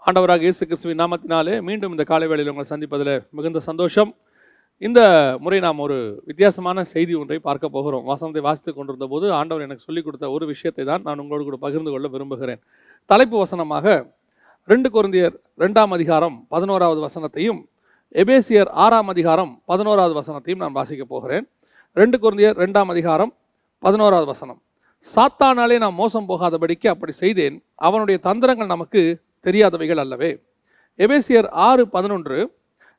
ஆண்டவராக இயேசு கிறிஸ்துவின் நாமத்தினாலே மீண்டும் இந்த காலை வேளையில் உங்களை சந்திப்பதில் மிகுந்த சந்தோஷம். இந்த முறை நாம் ஒரு வித்தியாசமான செய்தி ஒன்றை பார்க்க போகிறோம். வசனத்தை வாசித்து கொண்டிருந்த போது ஆண்டவர் எனக்கு சொல்லிக் கொடுத்த ஒரு விஷயத்தை தான் நான் உங்களோடு கூட பகிர்ந்து கொள்ள விரும்புகிறேன். தலைப்பு வசனமாக 2 கொரிந்தியர் 2ஆம் அதிகாரம் 11வது வசனத்தையும் எபேசியர் 6ஆம் அதிகாரம் 11வது வசனத்தையும் நான் வாசிக்க போகிறேன். 2 கொரிந்தியர் 2ஆம் அதிகாரம் 11வது வசனம். சாத்தானாலே நாம் மோசம் போகாதபடிக்கு அப்படி செய்தேன், அவனுடைய தந்திரங்கள் நமக்கு தெரியாதவைகள் அல்லவே. எபேசியர் 6:11,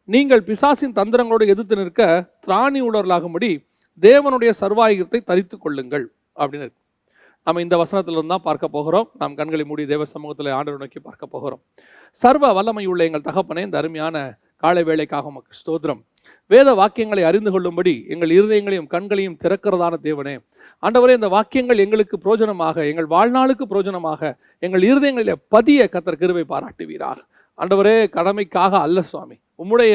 நீங்கள் பிசாசின் தந்திரங்களோடு எதிர்த்து நிற்க திராணி உள்ளவர்களாகும்படி தேவனுடைய சர்வாயுதத்தை தரித்து கொள்ளுங்கள் அப்படின்னு இருக்கு. நம்ம இந்த வசனத்திலிருந்து தான் பார்க்க போகிறோம். நாம் கண்களை மூடி தேவ சமூகத்தில் ஆண்டவரை நோக்கி பார்க்க போகிறோம். சர்வ வல்லமை உள்ள எங்கள் தகப்பனே, இந்த அருமையான காலை வேளைக்காக உமக்கு ஸ்தோத்திரம். வேத வாக்கியங்களை அறிந்து கொள்ளும்படி எங்கள் இருதயங்களையும் கண்களையும் திறக்கிறதான தேவனே, ஆண்டவரே, இந்த வாக்கியங்கள் எங்களுக்கு பிரயோஜனமாக, எங்கள் வாழ்நாளுக்கு பிரயோஜனமாக எங்கள் இருதயங்களிலே பதிய கர்த்தர் கிருபை பாராட்டுவீராக. ஆண்டவரே, கடமைக்காக அல்ல சுவாமி, உம்முடைய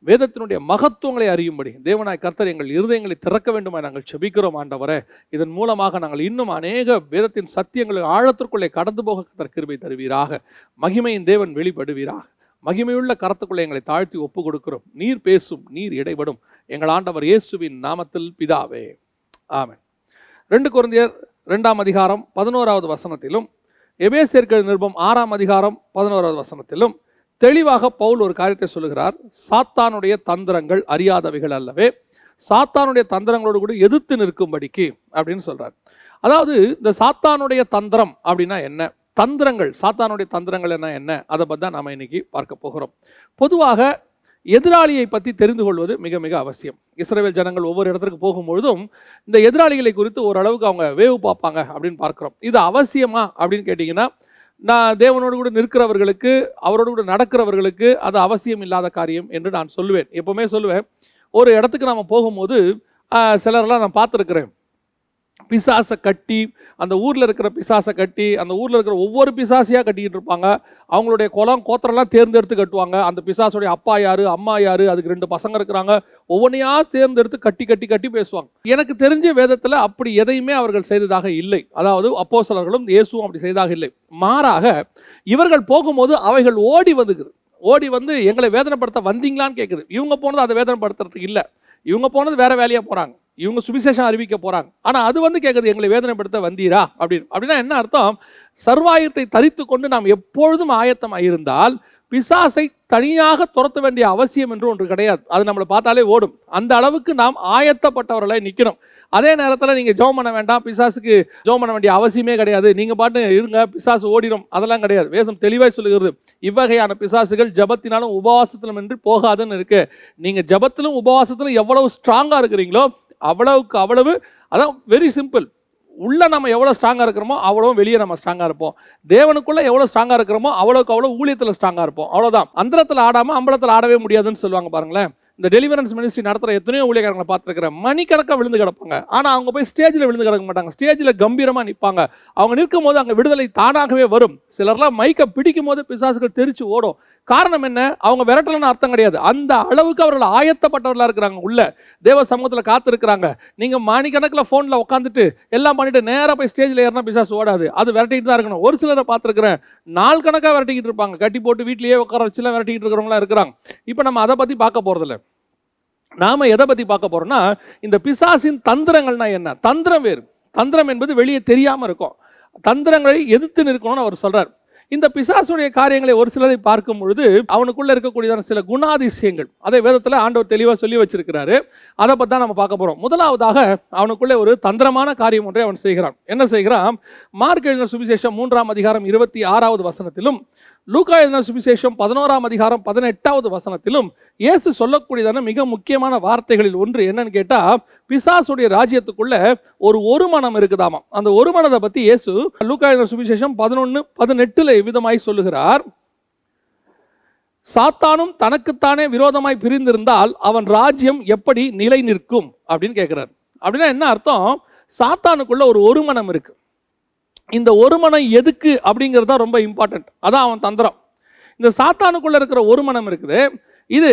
வேதத்தினுடைய மகத்துவங்களை அறியும்படி தேவனாய் கர்த்தர் எங்கள் இருதயங்களை திறக்க வேண்டுமாய் நாங்கள் செபிக்கிறோம். ஆண்டவரே, இதன் மூலமாக நாங்கள் இன்னும் அநேக வேதத்தின் சத்தியங்களை ஆழத்திற்குள்ளே கடந்து போக கர்த்தர் கிருபை தருவீராக. மகிமையின் தேவன் வெளிப்படுவீராக. மகிமையுள்ள கரத்துக்குள்ளே எங்களை தாழ்த்தி ஒப்பு கொடுக்கிறோம். நீர் பேசும், நீர் இடைபடும், எங்கள் ஆண்டவர் இயேசுவின் நாமத்தில் பிதாவே, ஆமென். 2 கொரிந்தியர் 2ஆம் அதிகாரம் 11வது வசனத்திலும் எபேசியர்கள் நிருபம் 6ஆம் அதிகாரம் 11வது வசனத்திலும் தெளிவாக பவுல் ஒரு காரியத்தை சொல்லுகிறார். சாத்தானுடைய தந்திரங்கள் அறியாதவைகள் அல்லவே, சாத்தானுடைய தந்திரங்களோடு கூட எதிர்த்து நிற்கும்படிக்கு அப்படின்னு சொல்றார். அதாவது இந்த சாத்தானுடைய தந்திரம் அப்படின்னா என்ன, தந்திரங்கள், சாத்தானுடைய தந்திரங்கள் என்ன, அதை பற்றி தான் நாம் இன்னைக்கு பார்க்க போகிறோம். பொதுவாக எதிராளியை பற்றி தெரிந்து கொள்வது மிக மிக அவசியம். இஸ்ரவேல் ஜனங்கள் ஒவ்வொரு இடத்துக்கு போகும்பொழுதும் இந்த எதிராளிகளை குறித்து ஓரளவுக்கு அவங்க வேவு பார்ப்பாங்க அப்படின்னு பார்க்குறோம். இது அவசியமா அப்படின்னு கேட்டிங்கன்னா, நான் தேவனோடு கூட நிற்கிறவர்களுக்கு, அவரோடு கூட நடக்கிறவர்களுக்கு அது அவசியம் இல்லாத காரியம் என்று நான் சொல்லுவேன். எப்போவுமே சொல்லுவேன், ஒரு இடத்துக்கு நாம் போகும்போது சிலரெல்லாம் நான் பார்த்துருக்குறேன், பிசாசை கட்டி, அந்த ஊரில் இருக்கிற பிசாசை கட்டி, அந்த ஊரில் இருக்கிற ஒவ்வொரு பிசாசியாக கட்டிக்கிட்டு இருப்பாங்க. அவங்களுடைய குலம் கோத்திரம்லாம் தேர்ந்தெடுத்து கட்டுவாங்க. அந்த பிசாசுடைய அப்பா யாரு, அம்மா யாரு, அதுக்கு 2 பசங்க இருக்கிறாங்க, ஒவ்வொன்றையா தேர்ந்தெடுத்து கட்டி கட்டி கட்டி பேசுவாங்க. எனக்கு தெரிஞ்ச வேதத்தில் அப்படி எதையுமே அவர்கள் செய்ததாக இல்லை. அதாவது அப்போஸ்தலர்களும் இயேசுவும் அப்படி செய்ததாக இல்லை. மாறாக இவர்கள் போகும்போது அவைகள் ஓடி வந்து எங்களை வேதனைப்படுத்த வந்தீங்களான்னு கேட்குது. இவங்க போனது அதை வேதனைப்படுத்துறதுக்கு இல்லை, இவங்க போனது வேற வேலையாக போகிறாங்க, இவங்க சுவிசேஷம் அறிவிக்க போகிறாங்க. ஆனால் அது வந்து கேட்குது, எங்களை வேதனைப்படுத்த வந்தீரா அப்படின்னா என்ன அர்த்தம்? சர்வாயுதத்தை தரித்து கொண்டு நாம் எப்பொழுதும் ஆயத்தமாக இருந்தால் பிசாசை தனியாக துரத்த வேண்டிய அவசியம் என்று ஒன்று கிடையாது. அது நம்மளை பார்த்தாலே ஓடும். அந்த அளவுக்கு நாம் ஆயத்தப்பட்டவர்களை நிற்கணும். அதே நேரத்தில் நீங்கள் ஜெபம் பண்ண வேண்டாம், பிசாசுக்கு ஜெபம் பண்ண வேண்டிய அவசியமே கிடையாது, நீங்கள் பாட்டு இருங்க பிசாசு ஓடிடும், அதெல்லாம் கிடையாது. வேதம் தெளிவாய் சொல்லுகிறது, இவ்வகையான பிசாசுகள் ஜபத்தினாலும் உபவாசத்திலும் என்று போகாதுன்னு இருக்கு. நீங்கள் ஜபத்திலும் உபவாசத்திலும் எவ்வளவு ஸ்ட்ராங்காக இருக்கிறீங்களோ அவ்வளவுக்கு அவ்வளவு, அதான் வெரி சிம்பிள். உள்ள நம்ம எவ்வளோ ஸ்ட்ராங்காக இருக்கிறோமோ அவ்வளோ வெளியே நம்ம ஸ்ட்ராங்காக இருப்போம். தேவனுக்குள்ளே எவ்வளோ ஸ்ட்ராங்காக இருக்கிறோமோ அவ்வளோக்கு அவ்வளோ ஊழியத்தில் ஸ்ட்ராங்காக இருப்போம். அவ்வளோதான். அந்தரத்தில் ஆடாமல் அம்பலத்தில் ஆடவே முடியாதுன்னு சொல்லுவாங்க பாருங்களேன். இந்த டெலிவரன்ஸ் மினிஸ்ட்ரி நடத்துகிற எத்தனையோ ஊழியக்காரங்களை பார்த்துருக்கிறேன். மணிக்கணக்காக விழுந்து கிடப்பாங்க. ஆனால் அவங்க போய் ஸ்டேஜில் விழுந்து கிடக்க மாட்டாங்க. ஸ்டேஜில் கம்பீரமாக நிற்பாங்க. அவங்க நிற்கும் போது அங்கே விடுதலை தானாகவே வரும். சிலர்லாம் மைக்கை பிடிக்கும் போது பிசாசுகள் தெரிச்சு ஓடும். காரணம் என்ன? அவங்க விரட்டலன்னு அர்த்தம் கிடையாது. அந்த அளவுக்கு அவர்கள் ஆயத்தப்பட்டவர்களாக இருக்கிறாங்க. உள்ள தேவ சமூகத்தில் காத்திருக்கிறாங்க. நீங்கள் மணிக்கணக்கில் ஃபோனில் உட்காந்துட்டு எல்லாம் பண்ணிட்டு நேராக போய் ஸ்டேஜில் ஏறினா பிசாசு ஓடாது. அது விரட்டிக்கிட்டு தான் இருக்கணும். ஒரு சிலரை பார்த்துருக்கிறேன், நாள் கணக்காக விரட்டிக்கிட்டு இருப்பாங்க. கட்டி போட்டு வீட்டிலேயே உட்கார வச்சுலாம் விரட்டிக்கிட்டு இருக்கிறவங்களாம் இருக்கிறாங்க. இப்போ நம்ம அதை பற்றி பார்க்க போகிறதில்ல. நாம எதை பற்றி பார்க்க போறோம்னா, இந்த பிசாசின் தந்திரங்கள்னா என்ன. தந்திரம் வேறு, தந்திரம் என்பது வெளியே தெரியாமல் இருக்கும். தந்திரங்களை எதிர்த்து நிற்கணும்னு அவர் சொல்றார். இந்த பிசாசுடைய காரியங்களை ஒரு சிலரை பார்க்கும் பொழுது அவனுக்குள்ள இருக்கக்கூடியதான சில குணாதிசயங்கள், அதை வேதத்தில் ஆண்டவர் தெளிவாக சொல்லி வச்சிருக்கிறாரு. அதை பற்றி தான் நம்ம பார்க்க போறோம். முதலாவதாக அவனுக்குள்ளே ஒரு தந்திரமான காரியம் ஒன்றை அவன் செய்கிறான். என்ன செய்கிறான்? மார்க் எழுதின சுவிசேஷம் 3ஆம் அதிகாரம் 26வது வசனத்திலும், லூக்கா எழுதின சுவிசேஷம் 11ஆம் அதிகாரம் 18வது வசனத்திலும் இயேசு சொல்லக்கூடியதான மிக முக்கியமான வார்த்தைகளில் ஒன்று என்னன்னு கேட்டா, பிசாசுடைய ராஜ்யத்துக்குள்ள ஒரு மனம் இருக்குதாமா. அந்த ஒரு மனதை பத்தி இயேசு லூக்கா எழுதின சுவிசேஷம் 11:18 விதமாய் சொல்லுகிறார். சாத்தானும் தனக்குத்தானே விரோதமாய் பிரிந்திருந்தால் அவன் ராஜ்யம் எப்படி நிலை நிற்கும் அப்படின்னு கேட்கிறார். அப்படின்னா என்ன அர்த்தம்? சாத்தானுக்குள்ள ஒரு மனம் இருக்கு. இந்த ஒரு மனம் எதுக்கு அப்படிங்கிறது தான் ரொம்ப இம்பார்ட்டன்ட். அதான் அவன் தந்திரம். இந்த சாத்தானுக்குள்ள இருக்கிற ஒரு மனம் இருக்குது, இது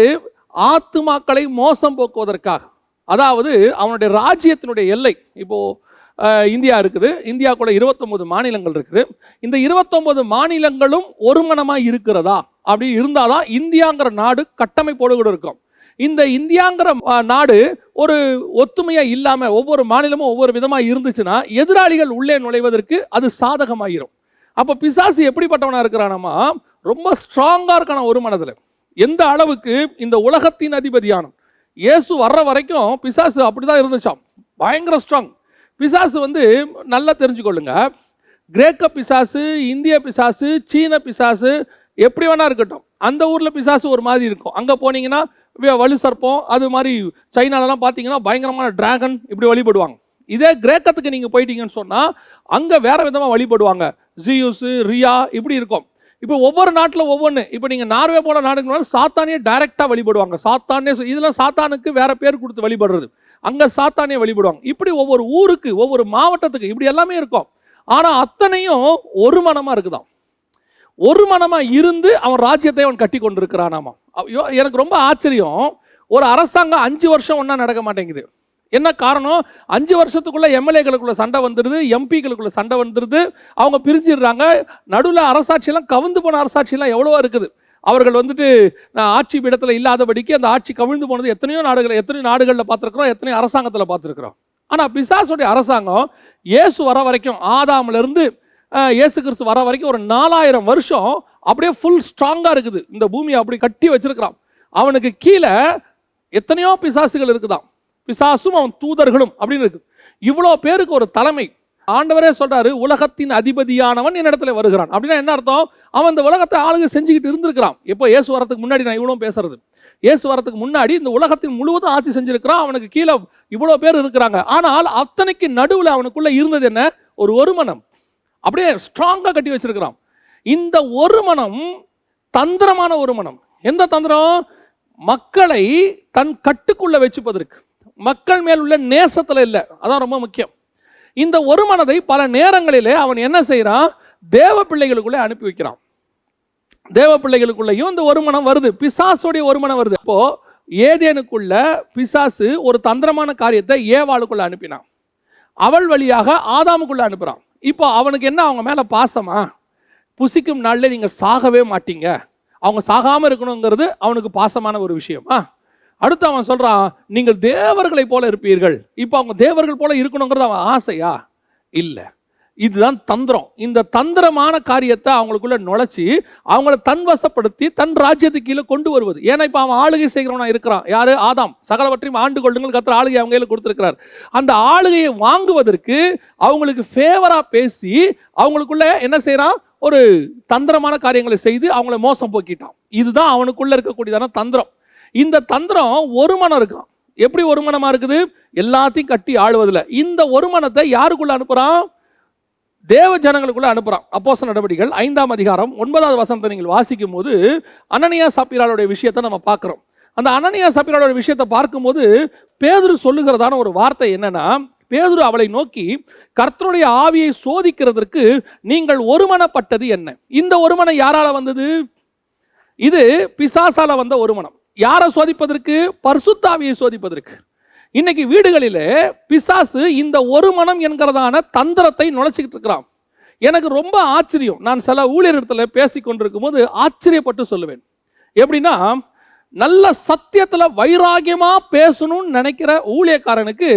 ஆத்துமாக்களை மோசம் போக்குவதற்காக. அதாவது அவனுடைய ராஜ்யத்தினுடைய எல்லை. இப்போ இந்தியா இருக்குது. இந்தியாவுக்குள்ள 29 மாநிலங்கள் இருக்குது. இந்த 29 மாநிலங்களும் ஒருமனமாக இருக்கிறதா? அப்படி இருந்தால் தான் இந்தியாங்கிற நாடு கட்டமைப்போடு கூட இருக்கும். இந்த இந்தியாங்கிற நாடு ஒரு ஒத்துமையாக இல்லாமல் ஒவ்வொரு மாநிலமும் ஒவ்வொரு விதமாக இருந்துச்சுன்னா எதிராளிகள் உள்ளே நுழைவதற்கு அது சாதகமாகிரும். அப்போ பிசாசு எப்படிப்பட்டவனாக இருக்கிறானமா, ரொம்ப ஸ்ட்ராங்காக இருக்கான ஒரு மனதில். எந்த அளவுக்கு இந்த உலகத்தின் அதிபதியான இயேசு வர்ற வரைக்கும் பிசாசு அப்படிதான் இருந்துச்சாம், பயங்கர ஸ்ட்ராங். பிசாசு நல்லா தெரிஞ்சுக்கொள்ளுங்க, கிரேக்க பிசாசு, இந்திய பிசாசு, சீன பிசாசு எப்படி வேணா இருக்கட்டும், அந்த ஊரில் பிசாசு ஒரு மாதிரி இருக்கும். அங்கே போனீங்கன்னா வலு சர்ப்பம், அது மாதிரி சைனாலலாம் பார்த்தீங்கன்னா பயங்கரமான டிராகன் இப்படி வழிபடுவாங்க. இதே கிரேக்கத்துக்கு நீங்கள் போயிட்டீங்கன்னு சொன்னால் அங்கே வேற விதமாக வழிபடுவாங்க, ஜியூஸு, ரியா இப்படி இருக்கும். இப்போ ஒவ்வொரு நாட்டில் ஒவ்வொன்று. இப்போ நீங்கள் நார்வே போல நாடுக்கு சாத்தானே டைரெக்டாக வழிபடுவாங்க. சாத்தானே, இதெல்லாம் சாத்தானுக்கு வேற பேர் கொடுத்து வழிபடுறது, அங்கே சாத்தானே வழிபடுவாங்க. இப்படி ஒவ்வொரு ஊருக்கு ஒவ்வொரு மாவட்டத்துக்கு இப்படி எல்லாமே இருக்கும். ஆனால் அத்தனையும் ஒரு மனமாக இருக்குதான். ஒரு மனமாக இருந்து அவன் ராஜ்யத்தை அவன் கட்டி கொண்டிருக்கிறானாமா. எனக்கு ரொம்ப ஆச்சரியம், ஒரு அரசாங்கம் 5 வருஷம் ஒன்றா நடக்க மாட்டேங்குது. என்ன காரணம்? 5 வருஷத்துக்குள்ள எம்எல்ஏக்களுக்குள்ள சண்டை வந்துடுது, எம்பிக்களுக்குள்ள சண்டை வந்துடுது, அவங்க பிரிஞ்சிடுறாங்க. நடுவில் அரசாட்சியெல்லாம் கவிழ்ந்து போன அரசாட்சியெல்லாம் எவ்வளவோ இருக்குது. அவர்கள் ஆட்சி பீடத்தில் இல்லாதபடிக்கு அந்த ஆட்சி கவிழ்ந்து போனது எத்தனையோ நாடுகளில் பார்த்துருக்குறோம், எத்தனையோ அரசாங்கத்தில் பார்த்துருக்குறோம். ஆனால் பிசாசுடைய அரசாங்கம் இயேசு வர வரைக்கும், ஆதாமிலிருந்து இயேசு கிறிஸ்து வர வரைக்கும் ஒரு 4000 வருஷம் அப்படியே ஃபுல் ஸ்ட்ராங்காக இருக்குது. இந்த பூமியை அப்படி கட்டி வச்சிருக்கிறான். அவனுக்கு கீழே எத்தனையோ பிசாசுகள் இருக்குதான், பிசாசும் அவன் தூதர்களும் அப்படின்னு இருக்கு. இவ்வளோ பேருக்கு ஒரு தலைமை. ஆண்டவரே சொல்றாரு, உலகத்தின் அதிபதியானவன் என்னிடத்துல வருகிறான். அப்படின்னா என்ன அர்த்தம்? அவன் இந்த உலகத்தை ஆளுக செஞ்சுக்கிட்டு இருந்திருக்கிறான். எப்போ? இயேசு வரத்துக்கு முன்னாடி. நான் இவ்வளோ பேசுறது இயேசு வரத்துக்கு முன்னாடி இந்த உலகத்தின் முழுவதும் ஆட்சி செஞ்சிருக்கிறான். அவனுக்கு கீழே இவ்வளோ பேர் இருக்கிறாங்க. ஆனால் அத்தனைக்கு நடுவில் அவனுக்குள்ள இருந்தது என்ன? ஒரு மனம். அப்படியே ஸ்ட்ராங்காக கட்டி வச்சிருக்கிறான். இந்த ஒரு மனம் தந்திரமான ஒரு மனம். எந்த தந்திரம்? மக்களை தன் கட்டுக்குள்ள வச்சுப்பதற்கு, மக்கள் மேல் உள்ள நேசத்தில் இல்லை. அதான் ரொம்ப முக்கியம். இந்த ஒரு மனதை பல நேரங்களிலே அவன் என்ன செய்யறான்? தேவ பிள்ளைகளுக்குள்ளே அனுப்பி வைக்கிறான். தேவ பிள்ளைகளுக்குள்ளேயும் இந்த ஒரு மனம் வருது, பிசாசுடைய ஒரு மனம் வருது. இப்போ ஏதேனுக்குள்ள பிசாசு ஒரு தந்திரமான காரியத்தை ஏவாளுக்குள்ள அனுப்பினான், அவள் வழியாக ஆதாமுக்குள்ள அனுப்புறான். இப்போ அவனுக்கு என்ன? அவங்க மேல பாசமா? புசிக்கும் நாளில் நீங்க சாகவே மாட்டீங்க, அவங்க சாகாம இருக்கணுங்கிறது அவனுக்கு பாசமான ஒரு விஷயமா? அடுத்து அவன் சொல்றான், நீங்கள் தேவர்களை போல இருப்பீர்கள். இப்போ அவங்க தேவர்கள் போல இருக்கணுங்கிறது அவன் ஆசையா? இல்லை. இதுதான் தந்திரம். இந்த தந்திரமான காரியத்தை அவங்களுக்குள்ள நுழைச்சி அவங்கள தன்வசப்படுத்தி தன் ராஜ்யத்துக்கு கீழே கொண்டு வருவது. ஏன்னா இப்போ அவன் ஆளுகை செய்கிறவனா இருக்கிறான். யாரு? ஆதாம். சகலவற்றையும் ஆண்டு கொள்ளுங்கள், கர்த்தர் ஆளுகை அவங்க கையில் கொடுத்திருக்கிறார். அந்த ஆளுகையை வாங்குவதற்கு அவங்களுக்கு ஃபேவரா பேசி அவங்களுக்குள்ள என்ன செய்யறான்? ஒரு தந்திரமான காரியங்களை செய்து அவங்கள மோசம் போக்கிட்டான். இதுதான் அவனுக்குள்ள இருக்கக்கூடியதான தந்திரம். இந்த தந்திரம் ஒரு மனம் இருக்கான். எப்படி ஒரு மனமா இருக்குது? எல்லாத்தையும் கட்டி ஆளுவதில். இந்த ஒரு மனத்தை யாருக்குள்ள அனுப்புறான்? தேவ ஜனங்களுக்குள்ள அனுப்புறான். அப்போஸ்தலர் நடவடிக்கைகள் 5ஆம் அதிகாரம் 9வது வசனத்தை நீங்கள் வாசிக்கும் போது அனனியா சப்பீராளுடைய விஷயத்தை நம்ம பார்க்கிறோம். அந்த அனனியா சப்பீராளுடைய விஷயத்தை பார்க்கும்போது பேதுரு சொல்லுகிறதான ஒரு வார்த்தை என்னன்னா, பேதுரு அவளை நோக்கி, கர்த்தருடைய ஆவியை சோதிக்கிறதற்கு நீங்கள் ஒருமனப்பட்டது என்ன? இந்த ஒருமனம் யாரால வந்தது? இது பிசாசால வந்த ஒருமனம். யாரை சோதிப்பதற்கு? பரிசுத்த ஆவியை சோதிப்பதற்கு. இன்னைக்கு வீடுகளிலே பிசாசு இந்த ஒரு மனம் என்கிறதான தந்திரத்தை நுழைச்சிக்கிட்டு இருக்கிறான். எனக்கு ரொம்ப ஆச்சரியம். நான் சில ஊழியர்களிடத்தில் பேசி கொண்டிருக்கும் போது ஆச்சரியப்பட்டு சொல்லுவேன். எப்படின்னா, நல்ல சத்தியத்தில் வைராகியமா பேசணும்னு நினைக்கிற ஊழியக்காரனுக்கு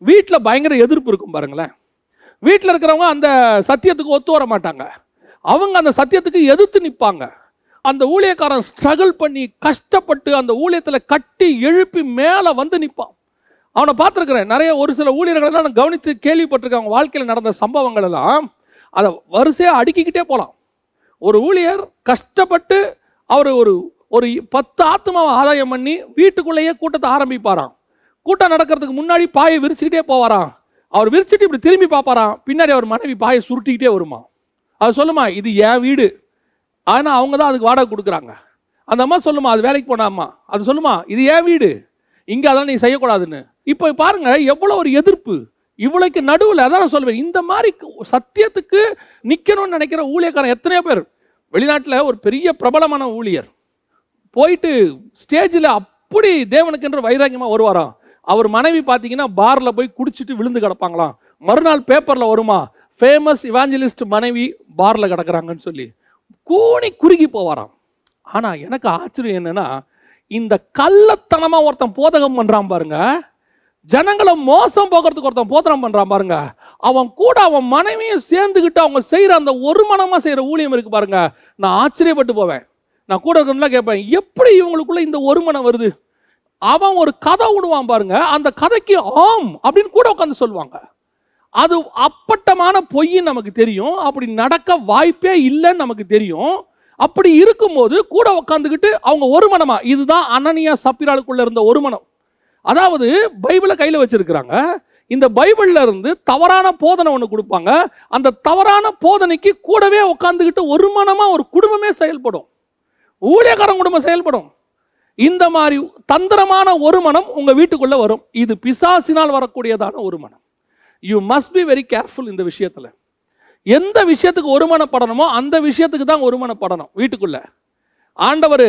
வீட்டில் பயங்கர எதிர்ப்பு இருக்கும் பாருங்களேன். வீட்டில் இருக்கிறவங்க அந்த சத்தியத்துக்கு ஒத்து வர மாட்டாங்க, அவங்க அந்த சத்தியத்துக்கு எதிர்த்து நிற்பாங்க. அந்த ஊழியக்காரன் ஸ்ட்ரகிள் பண்ணி கஷ்டப்பட்டு அந்த ஊழியத்தில் கட்டி எழுப்பி மேலே வந்து நிற்பான். அவனை பார்த்துருக்கிறேன். நிறைய ஒரு சில ஊழியர்களெல்லாம் நான் கவனித்து கேள்விப்பட்டிருக்கேன். அவங்க வாழ்க்கையில் நடந்த சம்பவங்கள் எல்லாம் அதை வரிசையாக அடுக்கிக்கிட்டே போகலாம். ஒரு ஊழியர் கஷ்டப்பட்டு அவர் ஒரு 10 ஆத்மாவை ஆதாயம் பண்ணி வீட்டுக்குள்ளேயே கூட்டத்தை ஆரம்பிப்பாராம். கூட்டம் நடக்கிறதுக்கு முன்னாடி பாயை விரிச்சுக்கிட்டே போவாராம். அவர் விரிச்சுட்டு இப்படி திரும்பி பார்ப்பாராம், பின்னாடி அவர் மனைவி பாயை சுருட்டிக்கிட்டே வருமா. அவர் சொல்லுமா, இது என் வீடு, ஆனால் அவங்க தான் அதுக்கு வாடகை கொடுக்குறாங்க. அந்த அம்மா சொல்லுமா, அது வேலைக்கு போன அம்மா அது சொல்லுமா, இது என் வீடு, இங்கே அதெல்லாம் நீ செய்யக்கூடாதுன்னு. இப்போ பாருங்க எவ்வளோ ஒரு எதிர்ப்பு இவ்வளோக்கு நடுவில். அதான் நான் சொல்லுவேன், இந்த மாதிரி சத்தியத்துக்கு நிற்கணும்னு நினைக்கிற ஊழியக்காரன் எத்தனையோ பேர். வெளிநாட்டில் ஒரு பெரிய பிரபலமான ஊழியர் போயிட்டு ஸ்டேஜில் அப்படி தேவனுக்கென்று வைராக்கியமாக வருவாராம். அவர் மனைவி பார்த்தீங்கன்னா பாரில் போய் குடிச்சிட்டு விழுந்து கிடப்பாங்களாம். மறுநாள் பேப்பர்ல வருமா, ஃபேமஸ் இவாஞ்சலிஸ்ட் மனைவி பார்ல கிடக்குறாங்கன்னு சொல்லி கூனி குறுகி போவாராம். ஆனா எனக்கு ஆச்சரியம் என்னன்னா, இந்த கள்ளத்தனமா ஒருத்தன் போதகம் பண்றான் பாருங்க, ஜனங்களை மோசம் போக்குறதுக்கு ஒருத்தன் போதகம் பண்றான் பாருங்க, அவன் கூட அவன் மனைவியும் சேர்ந்துக்கிட்டு அவங்க செய்யற அந்த ஒரு மனமா செய்யற ஊழியம் இருக்கு பாருங்க, நான் ஆச்சரியப்பட்டு போவேன். நான் கூட இருக்கணும்லாம் கேட்பேன், எப்படி இவங்களுக்குள்ள இந்த ஒரு மனம் வருது? அவன் ஒரு கதை விடுவான் பாருங்க, அந்த கதைக்கு ஆம் அப்படின்னு கூட உட்காந்து சொல்லுவாங்க. அது அப்பட்டமான பொய்ன்னு நமக்கு தெரியும், அப்படி நடக்க வாய்ப்பே இல்லைன்னு நமக்கு தெரியும். அப்படி இருக்கும்போது கூட உட்காந்துக்கிட்டு அவங்க ஒரு மனமா, இதுதான் அனனியா சப்பீராளுக்குள்ள இருந்த ஒரு மனம். அதாவது பைபிளை கையில் வச்சிருக்கிறாங்க, இந்த பைபிள்ல இருந்து தவறான போதனை ஒன்று கொடுப்பாங்க, அந்த தவறான போதனைக்கு கூடவே உட்காந்துக்கிட்டு ஒரு மனமா ஒரு குடும்பமே செயல்படும், ஊழியக்காரன் குடும்பம் செயல்படும். இந்த மாதிரி தந்திரமான ஒரு மனம் உங்க வீட்டுக்குள்ள வரும். இது பிசாசினால் வரக்கூடியதான ஒரு மனம். You must be very careful இந்த விஷயத்துல. எந்த விஷயத்துக்கு ஒருமனப்படணுமோ அந்த விஷயத்துக்கு தான் ஒருமனப்படணும். வீட்டுக்குள்ள ஆண்டவர்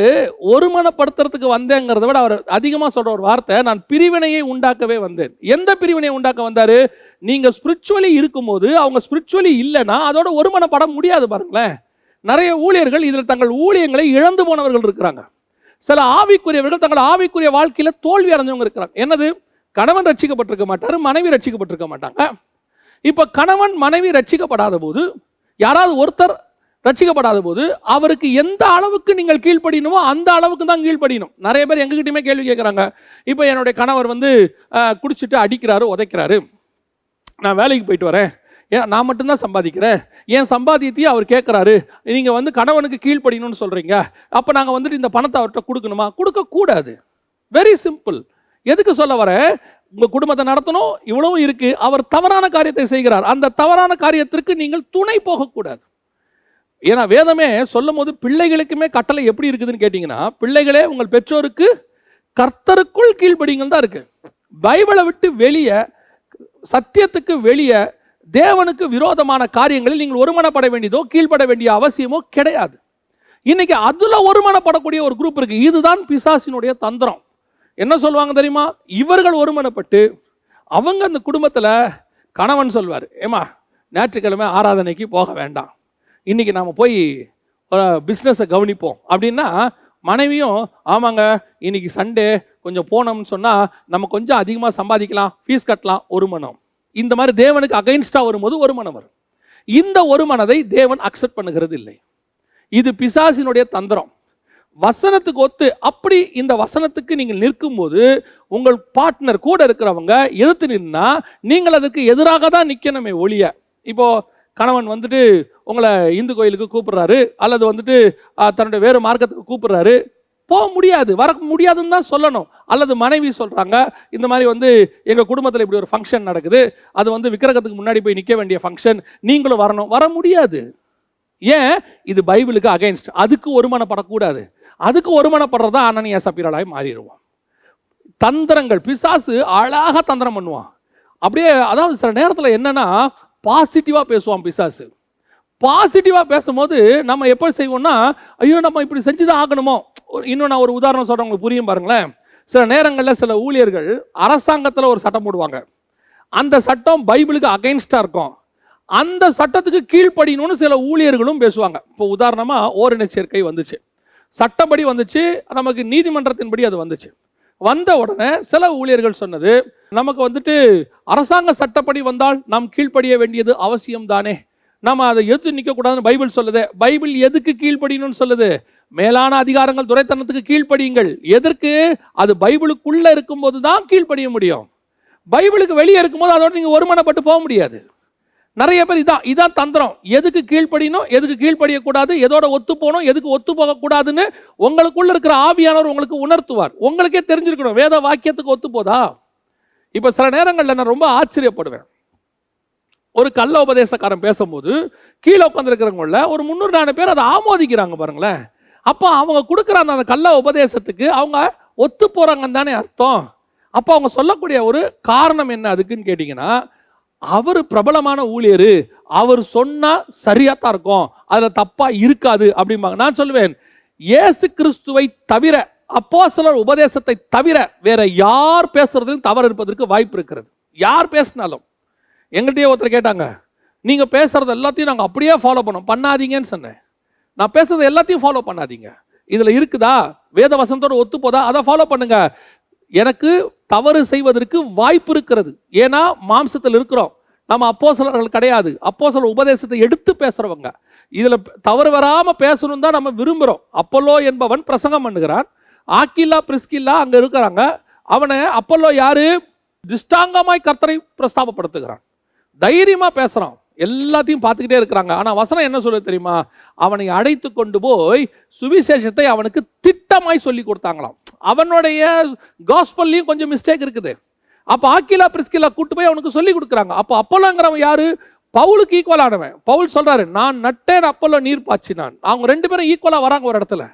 ஒருமனப்படுத்துறதுக்கு வந்தேங்கிறத விட அவர் அதிகமாக சொல்ற ஒரு வார்த்தை, நான் பிரிவினையை உண்டாக்கவே வந்தேன். எந்த பிரிவினையை உண்டாக்க வந்தாரு? நீங்க ஸ்பிரிச்சுவலி இருக்கும்போது அவங்க ஸ்பிரிச்சுவலி இல்லைன்னா அதோட ஒருமனப்பட முடியாது. பாருங்களேன், நிறைய ஊழியர்கள் இதில் தங்கள் ஊழியங்களை இழந்து போனவர்கள் இருக்கிறாங்க. சில ஆவிக்குரியவர்கள் தங்கள் ஆவிக்குரிய வாழ்க்கையில தோல்வி அடைஞ்சவங்க இருக்கிறாங்க. என்னது? கணவன் ரட்சிக்கப்பட்டிருக்க மாட்டாரு, மனைவி ரட்சிக்கப்பட்டிருக்க மாட்டாங்க. இப்ப கணவன் மனைவி ரட்சிக்கப்படாத போது, யாராவது ஒருத்தர் ரட்சிக்கப்படாத போது அவருக்கு எந்த அளவுக்கு நீங்கள் கீழ்ப்படியணுமோ அந்த அளவுக்கு தான் கீழ்ப்படியணும். நிறைய பேர் எங்ககிட்டயுமே கேள்வி கேட்குறாங்க, இப்போ என்னுடைய கணவர் குடிச்சிட்டு அடிக்கிறாரு, உதைக்கிறாரு, நான் வேலைக்கு போயிட்டு வரேன், ஏன் நான் மட்டும்தான் சம்பாதிக்கிறேன், ஏன் சம்பாதியத்தையும் அவர் கேட்குறாரு, நீங்கள் கணவனுக்கு கீழ்ப்படியணும்னு சொல்கிறீங்க, அப்போ நாங்கள் இந்த பணத்தை அவர்கிட்ட கொடுக்கணுமா? கொடுக்கக்கூடாது. Very simple. எதுக்கு சொல்ல வர, உங்கள் குடும்பத்தை நடத்தணும், இவ்வளவும் இருக்கு, அவர் தவறான காரியத்தை செய்கிறார், அந்த தவறான காரியத்திற்கு நீங்கள் துணை போகக்கூடாது. ஏன்னா வேதமே சொல்லும் போது பிள்ளைகளுக்குமே கட்டளை எப்படி இருக்குதுன்னு கேட்டீங்கன்னா, பிள்ளைகளே உங்கள் பெற்றோருக்கு கர்த்தருக்குள் கீழ்ப்படிங்கள் தான் இருக்கு. பைபிளை விட்டு வெளியே, சத்தியத்துக்கு வெளியே, தேவனுக்கு விரோதமான காரியங்களில் நீங்கள் ஒருமனப்பட வேண்டியதோ கீழ்ப்பட வேண்டிய அவசியமோ கிடையாது. இன்னைக்கு அதுல ஒருமனப்படக்கூடிய ஒரு குரூப் இருக்கு. இதுதான் பிசாசினுடைய தந்திரம். என்ன சொல்லுவாங்க தெரியுமா? இவர்கள் ஒருமனப்பட்டு அவங்க அந்த குடும்பத்தில் கணவன் சொல்வார், ஏமா ஞாயிற்றுக்கிழமை ஆராதனைக்கு போக வேண்டாம், இன்னைக்கு நாம் போய் பிஸ்னஸை கவனிப்போம் அப்படின்னா, மனைவியும் ஆமாங்க இன்னைக்கு சண்டே கொஞ்சம் போனோம்னு சொன்னால் நம்ம கொஞ்சம் அதிகமாக சம்பாதிக்கலாம், ஃபீஸ் கட்டலாம், ஒரு மனம். இந்த மாதிரி தேவனுக்கு அகைன்ஸ்டாக வரும்போது ஒரு மனம் வரும். இந்த ஒரு மனதை தேவன் அக்செப்ட் பண்ணுகிறது இல்லை. இது பிசாசினுடைய தந்திரம். வசனத்துக்கு ஒத்து அப்படி இந்த வசனத்துக்கு நீங்கள் நிற்கும்போது உங்கள் பார்ட்னர் கூட இருக்கிறவங்க எதிர்த்து நின்னா நீங்கள் அதுக்கு எதிராக தான் நிற்கணுமே ஒழிய, இப்போ கணவன் உங்களை இந்து கோயிலுக்கு கூப்பிடுறாரு, அல்லது தன்னுடைய வேறு மார்க்கத்துக்கு கூப்பிடுறாரு, போக முடியாது, வர முடியாதுன்னு தான் சொல்லணும். அல்லது மனைவி சொல்றாங்க, இந்த மாதிரி எங்க குடும்பத்தில் இப்படி ஒரு ஃபங்க்ஷன் நடக்குது, அது விக்கிரகத்துக்கு முன்னாடி போய் நிற்க வேண்டிய ஃபங்க்ஷன், நீங்களும் வரணும், வர முடியாது. ஏன்? இது பைபிளுக்கு அகைன்ஸ்ட். அதுக்கு ஒருமனப்படக்கூடாது. அதுக்கு ஒருமனப்படுறதா அனனியா சப்பீராளாய் மாறிடுவோம். தந்திரங்கள், பிசாசு அழகாக தந்திரம் பண்ணுவான். அப்படியே அதாவது சில நேரத்தில் என்னன்னா பாசிட்டிவாக பேசுவான் பிசாசு. பாசிட்டிவாக பேசும்போது நம்ம எப்போ செய்வோம்னா, ஐயோ நம்ம இப்படி செஞ்சுதான் ஆகணுமோ. இன்னும் நான் ஒரு உதாரணம் சொல்கிறேன், உங்களுக்கு புரியும் பாருங்களேன். சில நேரங்களில் சில ஊழியர்கள் அரசாங்கத்தில் ஒரு சட்டம் போடுவாங்க, அந்த சட்டம் பைபிளுக்கு அகைன்ஸ்டாக இருக்கும், அந்த சட்டத்துக்கு கீழ்ப்படியணும்னு சில ஊழியர்களும் பேசுவாங்க. இப்போ உதாரணமாக ஓரின சேர்க்கை வந்துச்சு, சட்டப்படி வந்துச்சு, நமக்கு நீதிமன்றத்தின்படி அது வந்துச்சு. வந்த உடனே சில ஊழியர்கள் சொன்னது, நமக்கு அரசாங்க சட்டப்படி வந்தால் நாம் கீழ்ப்படிய வேண்டியது அவசியம் தானே, நம்ம அதை எதிர்த்து நிற்கக்கூடாதுன்னு பைபிள் சொல்லுது. பைபிள் எதுக்கு கீழ்ப்படியணும்னு சொல்லுது? மேலான அதிகாரங்கள் துரைத்தனத்துக்கு கீழ்ப்படியுங்கள். எதற்கு? அது பைபிளுக்குள்ள இருக்கும்போது தான் கீழ்ப்படிய முடியும். பைபிளுக்கு வெளியே இருக்கும்போது அதோட நீங்க ஒருமனப்பட்டு போக முடியாது. நிறைய பேர் இதான் தந்திரம். எதுக்கு கீழ்ப்படியணும், எதுக்கு கீழ்ப்படியக்கூடாது, எதோட ஒத்து போகணும், எதுக்கு ஒத்து போகக்கூடாதுன்னு உங்களுக்குள்ள இருக்கிற ஆவியானவர் உங்களுக்கு உணர்த்துவார். உங்களுக்கே தெரிஞ்சிருக்கணும் வேத வாக்கியத்துக்கு ஒத்து போதா. இப்போ சில நேரங்களில் நான் ரொம்ப ஆச்சரியப்படுவேன். ஒரு கள்ள உபதேசக்காரன் பேசும்போது கீழே உட்காந்துருக்கிறவங்கள ஒரு 300-400 பேர் அதை ஆமோதிக்கிறாங்க பாருங்களேன். அப்போ அவங்க கொடுக்குற அந்த கள்ள உபதேசத்துக்கு அவங்க ஒத்து போறாங்கன்னு தானே அர்த்தம். அப்போ அவங்க சொல்லக்கூடிய ஒரு காரணம் என்ன அதுக்குன்னு கேட்டிங்கன்னா, அவர் பிரபலமான ஊழியர், அவர் சொன்னா சரியா தான் இருக்கும், அதுல தப்பா இருக்காது அப்படிம்பாங்க. நான் சொல்லுவேன், இயேசு கிறிஸ்துவை தவிர, அப்போஸ்தலர் உபதேசத்தை தவிர வேற யார் பேசுறதும் தவறு இருப்பதற்கு வாய்ப்பு இருக்கிறது. யார் பேசினாலும் எங்கிட்டயே ஒருத்தர் கேட்டாங்க, நீங்கள் பேசுகிறது எல்லாத்தையும் நாங்கள் அப்படியே ஃபாலோ பண்ணாதீங்கன்னு சொன்னேன். நான் பேசுறது எல்லாத்தையும் ஃபாலோ பண்ணாதீங்க, இதில் இருக்குதா வேத வசனத்தோடு ஒத்து போதா அதை ஃபாலோ பண்ணுங்க. எனக்கு தவறு செய்வதற்கு வாய்ப்பு இருக்கிறது, ஏன்னா மாம்சத்தில் இருக்கிறோம், நம்ம அப்போஸ்தலர்கள் கிடையாது, அப்போஸ்தலர் உபதேசத்தை எடுத்து பேசுறவங்க. இதில் தவறு வராமல் பேசணும் தான் நம்ம விரும்புகிறோம். அப்போலோ என்பவன் பிரசங்கம் பண்ணுகிறான், ஆக்கில்லா பிரிஸ்கில்லா அங்கே இருக்கிறாங்க. அவனை அப்போலோ யாரு? திஷ்டாங்கமாய் கர்த்தரை பிரஸ்தாபப்படுத்துகிறான், தைரியமாக பேசுகிறான், எல்லாத்தையும் பார்த்துக்கிட்டே இருக்கிறாங்க. ஆனால் வசனம் என்ன சொல்ல தெரியுமா? அவனை அழைத்து கொண்டு போய் சுவிசேஷத்தை அவனுக்கு திட்டமாய் சொல்லி கொடுத்தாங்களாம். அவனுடைய காஸ்பல்லையும் கொஞ்சம் மிஸ்டேக் இருக்குது. அப்போ ஆக்கிலா பிரிஸ்கிலா கூட்டு போய் அவனுக்கு சொல்லி கொடுக்குறாங்க. அப்போ அப்போலோங்கிறவன் யாரு? பவுலுக்கு ஈக்குவலானவன். பவுல் சொல்றாரு, நான் நட்டேன், அப்போலோ நீர் பாய்ச்சினான். அவங்க ரெண்டு பேரும் ஈக்குவலாக வராங்க ஒரு இடத்துல.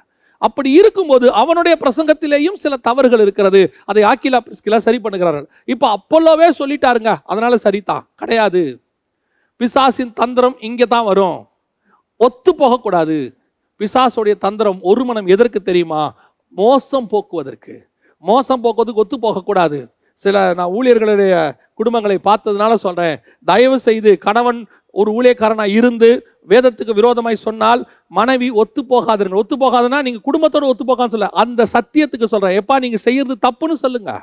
அப்படி இருக்கும்போது அவனுடைய பிரசங்கத்திலேயும் சில தவறுகள் இருக்கிறது. அதை ஆக்கிலா பிரிஸ்கிலா சரி பண்ணுகிறார்கள். இப்போ அப்போலோவே சொல்லிட்டாருங்க, அதனால சரிதான் கிடையாது. பிசாசின் தந்திரம் இங்கே தான் வரும், ஒத்து போகக்கூடாது. பிசாசுடைய தந்திரம் ஒரு மனம் எதற்கு தெரியுமா? மோசம் போக்குவதற்கு. மோசம் போக்குவதற்கு ஒத்து போகக்கூடாது. நான் ஊழியர்களுடைய குடும்பங்களை பார்த்ததுனால சொல்கிறேன், தயவு செய்து கணவன் ஒரு ஊழியக்காரனாக இருந்து வேதத்துக்கு விரோதமாய் சொன்னால் மனைவி ஒத்து போகாதுங்க. ஒத்து போகாதுன்னா நீங்கள் குடும்பத்தோடு ஒத்து போகாதுன்னு சொல்ல, அந்த சத்தியத்துக்கு சொல்கிறேன். எப்பா நீங்கள் செய்யறது தப்புன்னு சொல்லுங்க.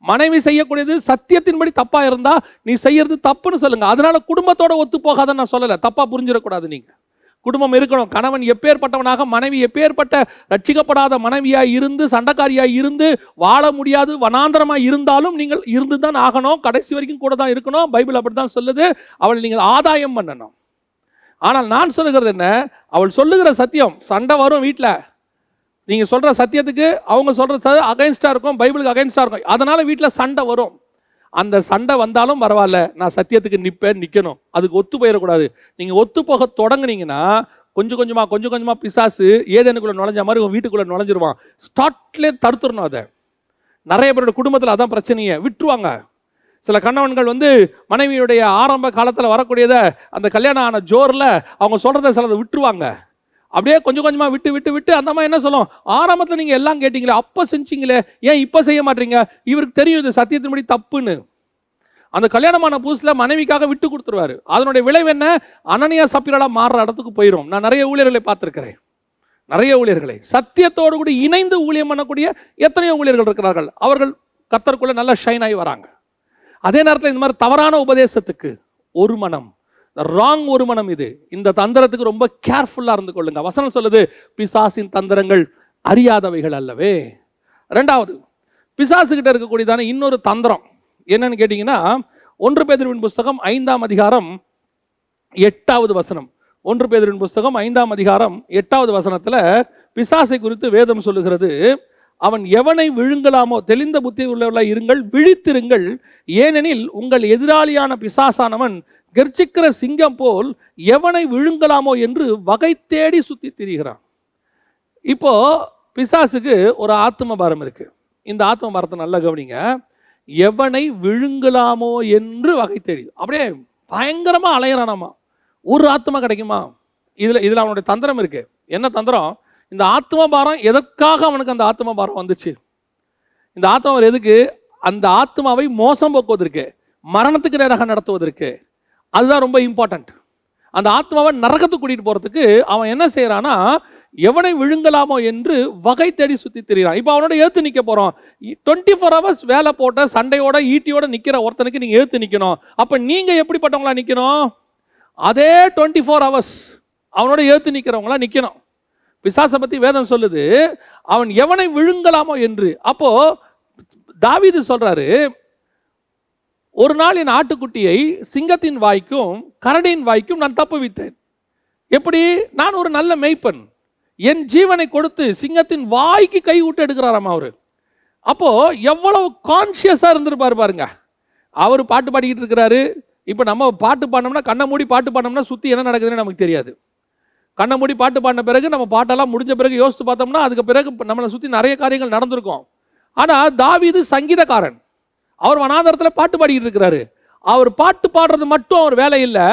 மனைவி செய்யக்கூடியது சத்தியத்தின்படி தப்பா இருந்தா நீ செய்யறது தப்புன்னு சொல்லுங்க. அதனால குடும்பத்தோட ஒத்து போகாதன்னு நான் சொல்லலை, தப்பா புரிஞ்சிடக்கூடாது. நீங்க குடும்பம் இருக்கணும். கணவன் எப்பேற்பட்டவனாக, மனைவி எப்பேற்பட்ட ரட்சிக்கப்படாத மனைவியாய் இருந்து சண்டைக்காரியாய் இருந்து வாழ முடியாது வனாந்தரமாய் இருந்தாலும் நீங்கள் இருந்து தான் ஆகணும், கடைசி வரைக்கும் கூட தான் இருக்கணும். பைபிள் அப்படித்தான் சொல்லுது. அவள் நீங்கள் ஆதாயம் பண்ணணும். ஆனால் நான் சொல்லுகிறது என்ன? அவள் சொல்லுகிற சத்தியம், சண்டை வரும் வீட்டில், நீங்கள் சொல்கிற சத்தியத்துக்கு அவங்க சொல்கிறது அகைன்ஸ்டாக இருக்கும், பைபிளுக்கு அகைன்ஸ்டாக இருக்கும். அதனால் வீட்டில் சண்டை வரும். அந்த சண்டை வந்தாலும் பரவாயில்ல, நான் சத்தியத்துக்கு நிற்கணும். அதுக்கு ஒத்து போயிடக்கூடாது. நீங்கள் ஒத்து போக தொடங்குனீங்கன்னா கொஞ்சம் கொஞ்சமாக பிசாசு ஏதேனுக்குள்ளே நுழைஞ்ச மாதிரி உங்கள் வீட்டுக்குள்ளே நுழைஞ்சிருவான். ஸ்டார்ட்லேயே தடுத்துடணும். அதை நிறைய பேரோட குடும்பத்தில் அதான் பிரச்சனையை, விட்டுருவாங்க. சில கணவன்கள் மனைவியுடைய ஆரம்ப காலத்தில் வரக்கூடியதை அந்த கல்யாணம் ஆன ஜோரில் அவங்க சொல்கிறத சிலதை விட்டுருவாங்க. அப்படியே கொஞ்சம் கொஞ்சமாக விட்டு விட்டு விட்டு அந்த மாதிரி என்ன சொல்லும், ஆரம்பத்தில் நீங்கள் எல்லாம் கேட்டீங்களே, அப்போ செஞ்சீங்களே, ஏன் இப்போ செய்ய மாட்டீங்க? இவருக்கு தெரியும் இது சத்தியத்தின்படி தப்புன்னு. அந்த கல்யாணமான புதுசில் மனைவிக்காக விட்டு கொடுத்துருவாரு. அதனுடைய விளைவு என்ன? அனனியா சப்பீரால மாறுற இடத்துக்கு போயிடும். நான் நிறைய ஊழியர்களை பார்த்துருக்கிறேன். நிறைய ஊழியர்களை சத்தியத்தோடு கூட இணைந்து ஊழியம் பண்ணக்கூடிய எத்தனையோ ஊழியர்கள் இருக்கிறார்கள். அவர்கள் கர்த்தருக்குள்ள நல்லா ஷைன் ஆகி வராங்க. அதே நேரத்தில் இந்த மாதிரி தவறான உபதேசத்துக்கு ஒரு மனம், ராங் ஒரு மனம், இது இந்த தந்திரத்துக்கு ரொம்ப கேர்ஃபுல்லாக இருந்து கொள்ளுங்க. வசனம் சொல்லுது, பிசாசின் தந்திரங்கள் அறியாதவைகள் அல்லவே. ரெண்டாவது, பிசாசுகிட்ட இருக்கக்கூடியதான இன்னொரு தந்திரம் என்னன்னு கேட்டீங்கன்னா, 1 பேதுருவின் புஸ்தகம் 5ஆம் அதிகாரம் 8வது வசனம். 1 பேதுருவின் புஸ்தகம் 5ஆம் அதிகாரம் 8வது வசனத்தில் பிசாசை குறித்து வேதம் சொல்லுகிறது, அவன் எவனை விழுங்கலாமோ தெளிந்த புத்தி உள்ளவர்களாய் இருங்கள், விழித்திருங்கள், ஏனெனில் உங்கள் எதிராளியான பிசாசானவன் கர்ச்சிக்கிற சிங்கம் போல் எவனை விழுங்கலாமோ என்று வகை தேடி சுத்தி திரிகிறான். இப்போ பிசாசுக்கு ஒரு ஆத்ம பாரம் இருக்கு. இந்த ஆத்ம பாரத்தை நல்லா கவனிங்க. எவனை விழுங்கலாமோ என்று வகை தேடி அப்படியே பயங்கரமா அலையறானாமா. ஒரு ஆத்மா கிடைக்குமா? இதுல அவனுடைய தந்திரம் இருக்கு. என்ன தந்திரம்? இந்த ஆத்ம பாரம் எதற்காக அவனுக்கு அந்த ஆத்ம பாரம் வந்துச்சு? இந்த ஆத்மா எதுக்கு? அந்த ஆத்மாவை மோசம் போக்குவதற்கு, மரணத்துக்கு நேராக நடத்துவதற்கு. அதுதான் ரொம்ப இம்பார்ட்டன்ட். அந்த ஆத்மாவை நரகத்துக்கு கூட்டிட்டு போறதுக்கு அவன் என்ன செய்யறானா, எவனை விழுங்கலாமோ என்று வகை தேடி சுத்தி திரிகிறான். இப்போ அவனோட ஏத்து நிக்க போறோம். 24 hours வேலை போட்ட சண்டையோட ஈட்டியோட நிக்கிற ஒருத்தனுக்கு நீங்க ஏத்து நிக்கணும். அப்ப நீங்க எப்படிப்பட்டவங்களா நிக்கணும்? அதே 24 hours அவனோட ஏத்து நிக்கிறவங்களா நிக்கணும். பிசாசை பத்தி வேதம் சொல்லுது, அவன் எவனை விழுங்கலாமோ என்று. அப்போ தாவீது சொல்றாரு, ஒரு நாள் என் ஆட்டுக்குட்டியை சிங்கத்தின் வாய்க்கும் கரடியின் வாய்க்கும் நான் தப்புவித்தேன். எப்படி? நான் ஒரு நல்ல மேய்ப்பன், என் ஜீவனை கொடுத்து சிங்கத்தின் வாய்க்கு கை விட்டு எடுக்கிறாராம் அவரு. அப்போ எவ்வளவு கான்சியஸா இருந்திருப்பாரு பாருங்க. அவர் பாட்டு பாடிக்கிட்டு இருக்கிறாரு. இப்போ நம்ம பாட்டு பாடினோம்னா, கண்ணை மூடி பாட்டு பாடினோம்னா சுற்றி என்ன நடக்குதுன்னு நமக்கு தெரியாது. கண்ணை மூடி பாட்டு பாடின பிறகு நம்ம பாட்டெல்லாம் முடிஞ்ச பிறகு யோசித்து பார்த்தோம்னா அதுக்கு பிறகு நம்மளை சுற்றி நிறைய காரியங்கள் நடந்திருக்கும். ஆனால் தாவீது சங்கீதக்காரன், அவர் வனாந்தரத்தில் பாட்டு பாடிக்கிட்டு இருக்கிறாரு. அவர் பாட்டு பாடுறது மட்டும் அவர் வேலை இல்லை,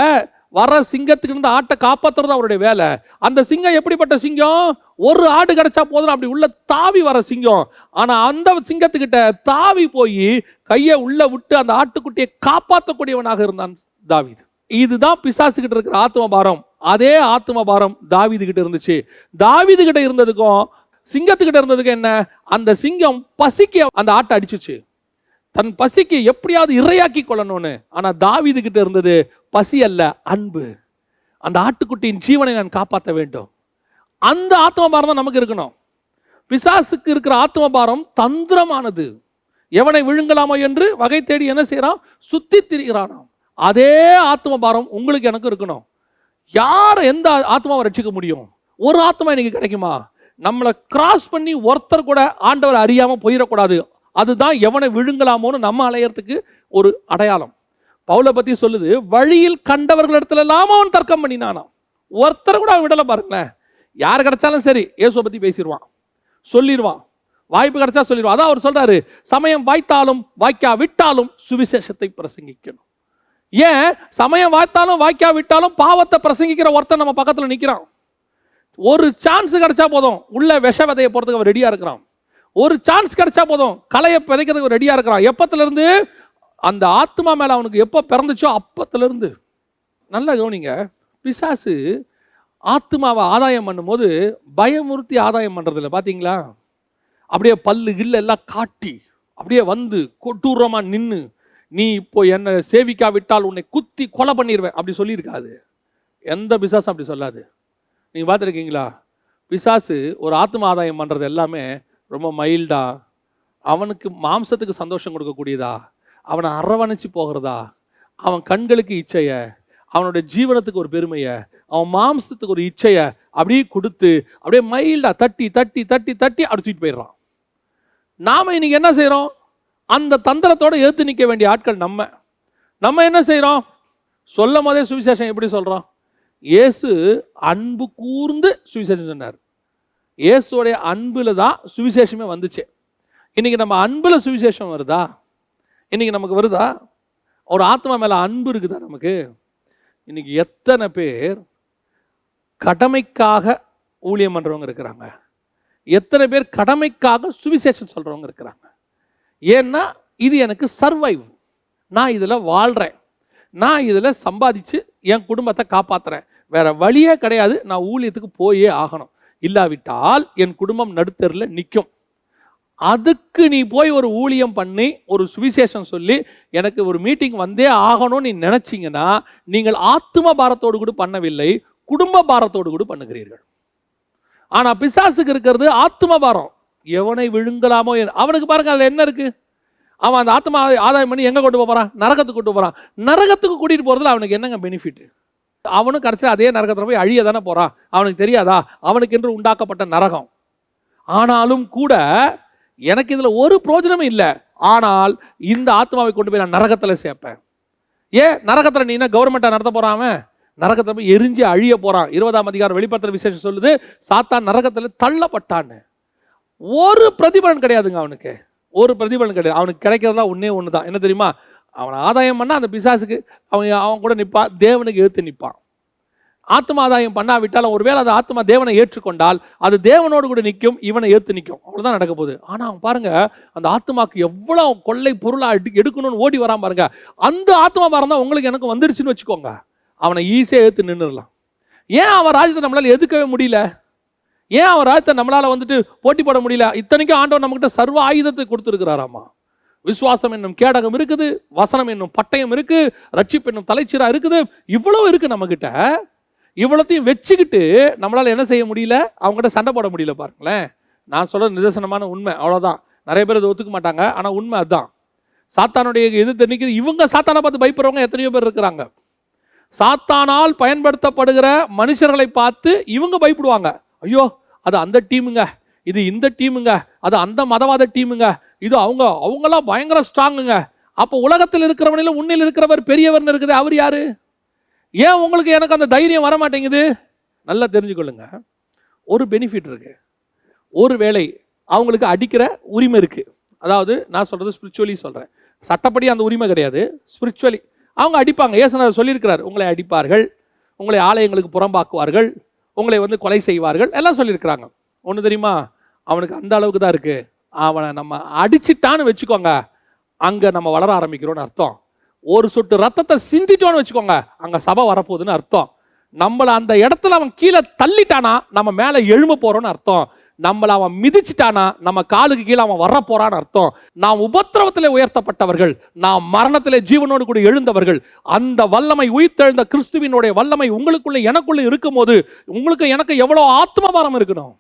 வர சிங்கத்துக்கு இருந்து ஆட்டை காப்பாற்றுறது அவருடைய வேலை. அந்த சிங்கம் எப்படிப்பட்ட சிங்கம்? ஒரு ஆடு கிடைச்சா போதும் அப்படி உள்ள தாவி வர சிங்கம். ஆனா அந்த சிங்கத்துக்கிட்ட தாவி போய் கையை உள்ள விட்டு அந்த ஆட்டுக்குட்டியை காப்பாற்றக்கூடியவனாக இருந்தான் தாவீது. இதுதான் பிசாசுகிட்ட இருக்கிற ஆத்ம பாரம். அதே ஆத்ம பாரம் தாவீது கிட்ட இருந்துச்சு. தாவீது கிட்ட இருந்ததுக்கும் சிங்கத்துக்கிட்ட இருந்ததுக்கு என்ன? அந்த சிங்கம் பசிக்கு அந்த ஆட்டை அடிச்சுச்சு, தன் பசிக்கு எப்படியாவது இரையாக்கி கொள்ளணும்னு. ஆனா தாவீது கிட்ட இருந்தது பசி அல்ல, அன்பு. அந்த ஆட்டுக்குட்டியின் ஜீவனை நான் காப்பாற்ற வேண்டும். அந்த ஆத்ம பாரம் தான் நமக்கு இருக்கணும். பிசாசுக்கு இருக்கிற ஆத்ம பாரம் தந்திரமானது. எவனை விழுங்கலாமோ என்று வகை தேடி என்ன செய்யறான்? சுத்தி திரிகிறானாம். அதே ஆத்ம பாரம் உங்களுக்கு எனக்கு இருக்கணும். யார் எந்த ஆத்மாவை ரட்சிக்க முடியும்? ஒரு ஆத்மா இன்னைக்கு கிடைக்குமா? நம்மளை கிராஸ் பண்ணி ஒருத்தர் கூட ஆண்டவர் அறியாம போயிடக்கூடாது. அதுதான் எவனை விழுங்கலாமோன்னு நம்ம அலையறதுக்கு ஒரு அடையாளம். பவுலை பத்தி சொல்லுது, வழியில் கண்டவர்களிடத்துல எல்லாம் அவன் தர்க்கம் பண்ணினானாம். ஒருத்தர் கூட அவன் விடலை பாருங்களேன். யார் கிடைச்சாலும் சரி இயேசுவை பத்தி பேசிடுவான், சொல்லிடுவான், வாய்ப்பு கிடைச்சா சொல்லிடுவான். அதான் அவர் சொல்றாரு, சமயம் வாய்த்தாலும் வாய்க்கா விட்டாலும் சுவிசேஷத்தை பிரசங்கிக்கணும். ஏன் சமயம் வாய்த்தாலும் வாய்க்கா விட்டாலும் பாவத்தை பிரசங்கிக்கிற ஒருத்தர் நம்ம பக்கத்துல நிக்கிறான். ஒரு சான்ஸ் கிடைச்சா போதும் உள்ள விஷ விதையை போறதுக்கு அவன் ரெடியா இருக்கிறான். ஒரு சான்ஸ் கிடைச்சா போதும் களையை விதைக்கிறதுக்கு ரெடியா இருக்கிறான். எப்பத்துல இருந்து? அந்த ஆத்மா மேல அவனுக்கு எப்போ பிறந்துச்சோ அப்பத்துல இருந்து. நல்லா கவனிங்க, பிசாசு ஆத்மாவை ஆதாயம் பண்ணும்போது பயமுறுத்தி ஆதாயம் பண்றது இல்லை. பாத்தீங்களா? அப்படியே பல்லு கில்ல எல்லாம் காட்டி அப்படியே வந்து கொட்டூரமா நின்று, நீ இப்போ என்னை சேவிக்காவிட்டால் உன்னை குத்தி கொலை பண்ணிடுவேன் அப்படி சொல்லியிருக்காது. எந்த பிசாசும் அப்படி சொல்லாது. நீங்க பார்த்துருக்கீங்களா? பிசாசு ஒரு ஆத்ம ஆதாயம் பண்றது எல்லாமே ரொம்ப மைல்டா, அவனுக்கு மாம்சத்துக்கு சந்தோஷம் கொடுக்கக்கூடியதா, அவனை அரவணைச்சு போகிறதா, அவன் கண்களுக்கு இச்சைய, அவனுடைய ஜீவனத்துக்கு ஒரு பெருமைய, அவன் மாம்சத்துக்கு ஒரு இச்சைய அப்படியே கொடுத்து அப்படியே மைல்டா தட்டி தட்டி தட்டி தட்டி அடிச்சுட்டு போயிடுறான். நாம இன்னைக்கு என்ன செய்யறோம்? அந்த தந்திரத்தோட எடுத்து நிற்க வேண்டிய ஆட்கள் நம்ம என்ன செய்யறோம்? சொல்லும் போதே சுவிசேஷம் எப்படி சொல்றோம்? இயேசு அன்பு கூர்ந்து சுவிசேஷம் சொன்னார். இயேசுடைய அன்புல தான் சுவிசேஷமே வந்துச்சு. இன்னைக்கு நம்ம அன்புல சுவிசேஷம் வருதா? இன்னைக்கு நமக்கு வருதா? ஒரு ஆத்மா மேல அன்பு இருக்குதா நமக்கு? இன்னைக்கு எத்தனை பேர் கடமைக்காக ஊழியம் பண்றவங்க இருக்கிறாங்க, எத்தனை பேர் கடமைக்காக சுவிசேஷம் சொல்றவங்க இருக்கிறாங்க. ஏன்னா இது எனக்கு சர்வைவ், நான் இதுல வாழ்றேன், நான் இதுல சம்பாதிச்சு என் குடும்பத்தை காப்பாத்துறேன், வேற வழியே கிடையாது, நான் ஊழியத்துக்கு போயே ஆகணும், இல்லாவிட்டால் என் குடும்பம் நடுத்தரில் நிற்கும். அதுக்கு நீ போய் ஒரு ஊழியம் பண்ணி ஒரு சுவிசேஷம் சொல்லி எனக்கு ஒரு மீட்டிங் வந்தே ஆகணும்னு நீ நினைச்சீங்கன்னா நீங்கள் ஆத்ம பாரத்தோடு கூட பண்ணவில்லை, குடும்ப பாரத்தோடு கூட பண்ணுகிறீர்கள். ஆனா பிசாசுக்கு இருக்கிறது ஆத்ம பாரம். எவனை விழுங்கலாமோ, அவனுக்கு பாருங்க அதுல என்ன இருக்கு? அவன் அந்த ஆத்மா ஆதாயம் பண்ணி எங்க கொண்டு போறான்? நரகத்துக்கு கொண்டு போறான். நரகத்துக்கு கூட்டிட்டு போறதுல அவனுக்கு என்னங்க பெனிஃபிட்? அவனும் கடைசி அதே நரகத்துல போய் அழிய தானே போறான். அவனுக்கு தெரியாதா அவனுக்கு என்று உண்டாக்கப்பட்ட நரகம்? ஆனாலும் கூட எனக்கு இதுல ஒரு பிரோஜனமும் இல்லை. ஆனால் இந்த ஆத்மாவை கொண்டு போய் நான் நரகத்துல சேர்ப்பேன். ஏன் நரகத்துல நீ என்ன கவர்மெண்டா நடத்த போறான்? நரகத்துல போய் எரிஞ்சு அழிய போறான். 20ஆம் அதிகாரம் வெளிப்படுத்துற விசேஷம் சொல்லுது, சாத்தான் நரகத்துல தள்ளப்பட்டான்னு. ஒரு பிரதிபலன் கிடையாதுங்க அவனுக்கு, ஒரு பிரதிபலன் கிடையாது. அவனுக்கு கிடைக்கிறதா ஒன்னே ஒண்ணுதான், என்ன தெரியுமா? அவனை ஆதாயம் பண்ணா அந்த பிசாசுக்கு அவன் கூட நிற்பான், தேவனுக்கு எதிர்த்து நிற்பான். ஆத்ம ஆதாயம் பண்ணாவிட்டாலும் ஒருவேளை அந்த ஆத்மா தேவனை ஏற்றுக்கொண்டால் அது தேவனோடு கூட நிற்கும், இவனை ஏற்று நிற்கும். அவ்வளவுதான் நடக்க போகுது. ஆனா அவன் பாருங்க, அந்த ஆத்மாக்கு எவ்வளவு கொள்ளை பொருளா எடுக்கணும்னு ஓடி வரான் பாருங்க. அந்த ஆத்மா பாரம் தான் உங்களுக்கு எனக்கு வந்துருச்சுன்னு வச்சுக்கோங்க, அவனை ஈஸியா ஏற்று நின்றுடலாம். ஏன் அவன் ராஜ்யத்தை நம்மளால எதுக்கவே முடியல? ஏன் அவன் ராஜ்யத்தை நம்மளால வந்துட்டு போட்டி போட முடியல? இத்தனைக்கும் ஆண்டவர் நம்மகிட்ட சர்வ ஆயுதத்தை கொடுத்துருக்கிறாராமா. விசுவாசம் என்னும் கேடகம் இருக்குது, வசனம் என்னும் பட்டயம் இருக்கு, ரட்சிப்பு என்னும் தலைச்சீரா இருக்குது, இவ்வளவு இருக்கு நம்ம கிட்ட. இவ்வளத்தையும் வச்சுக்கிட்டு நம்மளால என்ன செய்ய முடியல? அவங்ககிட்ட சண்டை போட முடியல. பாருங்களேன், நான் சொல்றது நிதர்சனமான உண்மை, அவ்வளவுதான். நிறைய பேர் இதை ஒத்துக்க மாட்டாங்க, ஆனா உண்மை அதுதான். சாத்தானுடைய எதிர்த்து நிற்கிறது. இவங்க சாத்தானை பார்த்து பயப்படுறவங்க எத்தனையோ பேர் இருக்கிறாங்க. சாத்தானால் பயன்படுத்தப்படுகிற மனுஷர்களை பார்த்து இவங்க பயப்படுவாங்க. ஐயோ அது அந்த டீமுங்க, இது இந்த டீமுங்க, அது அந்த மதவாத டீமுங்க, இது அவங்கெல்லாம் பயங்கர ஸ்ட்ராங்குங்க. அப்போ உலகத்தில் இருக்கிறவனிலும் உன்னில் இருக்கிறவர் பெரியவர்னு இருக்குது. அவர் யாரு? ஏன் உங்களுக்கு எனக்கு அந்த தைரியம் வர மாட்டேங்குது? நல்லா தெரிஞ்சுக்கொள்ளுங்க, ஒரு பெனிஃபிட் இருக்கு. ஒரு வேளை அவங்களுக்கு அடிக்கிற உரிமை இருக்கு. அதாவது நான் சொல்றது ஸ்பிரிச்சுவலி சொல்றேன், சட்டப்படி அந்த உரிமை கிடையாது, ஸ்பிரிச்சுவலி அவங்க அடிப்பாங்க. ஏசுநாதர் சொல்லியிருக்கிறார், உங்களை அடிப்பார்கள், உங்களை ஆலயங்களுக்கு புறம்பாக்குவார்கள், உங்களை வந்து கொலை செய்வார்கள், எல்லாம் சொல்லியிருக்கிறாங்க. ஒன்று தெரியுமா, அவனுக்கு அந்த அளவுக்கு தான் இருக்கு. அவனை நம்ம அடிச்சிட்டான்னு வச்சுக்கோங்க, அங்கே நம்ம வளர ஆரம்பிக்கிறோன்னு அர்த்தம். ஒரு சொட்டு ரத்தத்தை சிந்திட்டோன்னு வச்சுக்கோங்க, அங்கே சபை வரப்போகுதுன்னு அர்த்தம். நம்மளை அந்த இடத்துல அவன் கீழே தள்ளிட்டானா நம்ம மேலே எழும்ப போகிறோன்னு அர்த்தம். நம்மளை அவன் மிதிச்சிட்டானா நம்ம காலுக்கு கீழே அவன் வர போறான்னு அர்த்தம். நாம் உபத்திரவத்திலே உயர்த்தப்பட்டவர்கள், நாம் மரணத்திலே ஜீவனோடு கூட எழுந்தவர்கள். அந்த வல்லமை, உயிர்த்தெழுந்த கிறிஸ்துவினுடைய வல்லமை உங்களுக்குள்ள எனக்குள்ள இருக்கும் போது உங்களுக்கு எனக்கு எவ்வளோ ஆத்மபாரம் இருக்கணும்.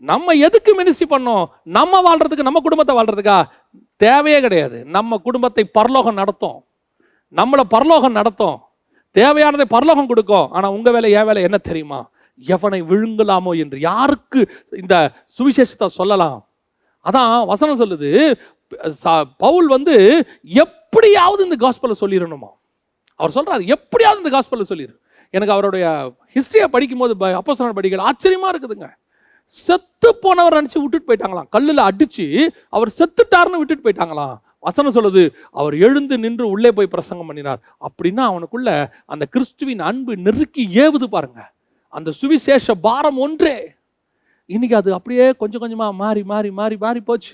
நம்ம எதுக்கு மினிஸ்ட்ரி பண்ணோம்? நம்ம வாழ்றதுக்கு, நம்ம குடும்பத்தை வாழ்றதுக்கா? தேவையே கிடையாது. நம்ம குடும்பத்தை பரலோகம் நடத்தும், நம்மளை பரலோகம் நடத்தும், தேவையானதை பரலோகம் கொடுக்கும். ஆனா உங்க வேலை, என் வேலை என்ன தெரியுமா? எவனை விழுங்கலாமோ என்று, யாருக்கு இந்த சுவிசேஷத்தை சொல்லலாம். அதான் வசனம் சொல்லுது, பவுல் வந்து எப்படியாவது இந்த காஸ்பலை சொல்லிடணுமா. அவர் சொல்றாரு, எப்படியாவது இந்த காஸ்பலை சொல்லிடு. எனக்கு அவருடைய ஹிஸ்டரியை படிக்கும் போது, அப்போஸ்தலர் படிக்கல, ஆச்சரியமா இருக்குதுங்க. செத்து போனவர் நினைச்சு விட்டுட்டு போயிட்டாங்களாம், கல்லுல அடிச்சு அவர் செத்துட்டாருன்னு விட்டுட்டு போயிட்டாங்களாம். வசனம் சொல்லுது, அவர் எழுந்து நின்று உள்ளே போய் பிரசங்கம் பண்ணினார். அப்படின்னா அவனுக்குள்ள அந்த கிறிஸ்துவின் அன்பு நெருக்கி ஏவுது பாருங்க. அந்த சுவிசேஷ பாரம் ஒன்றே. இன்னைக்கு அது அப்படியே கொஞ்சம் கொஞ்சமா மாறி மாறி மாறி மாறி போச்சு.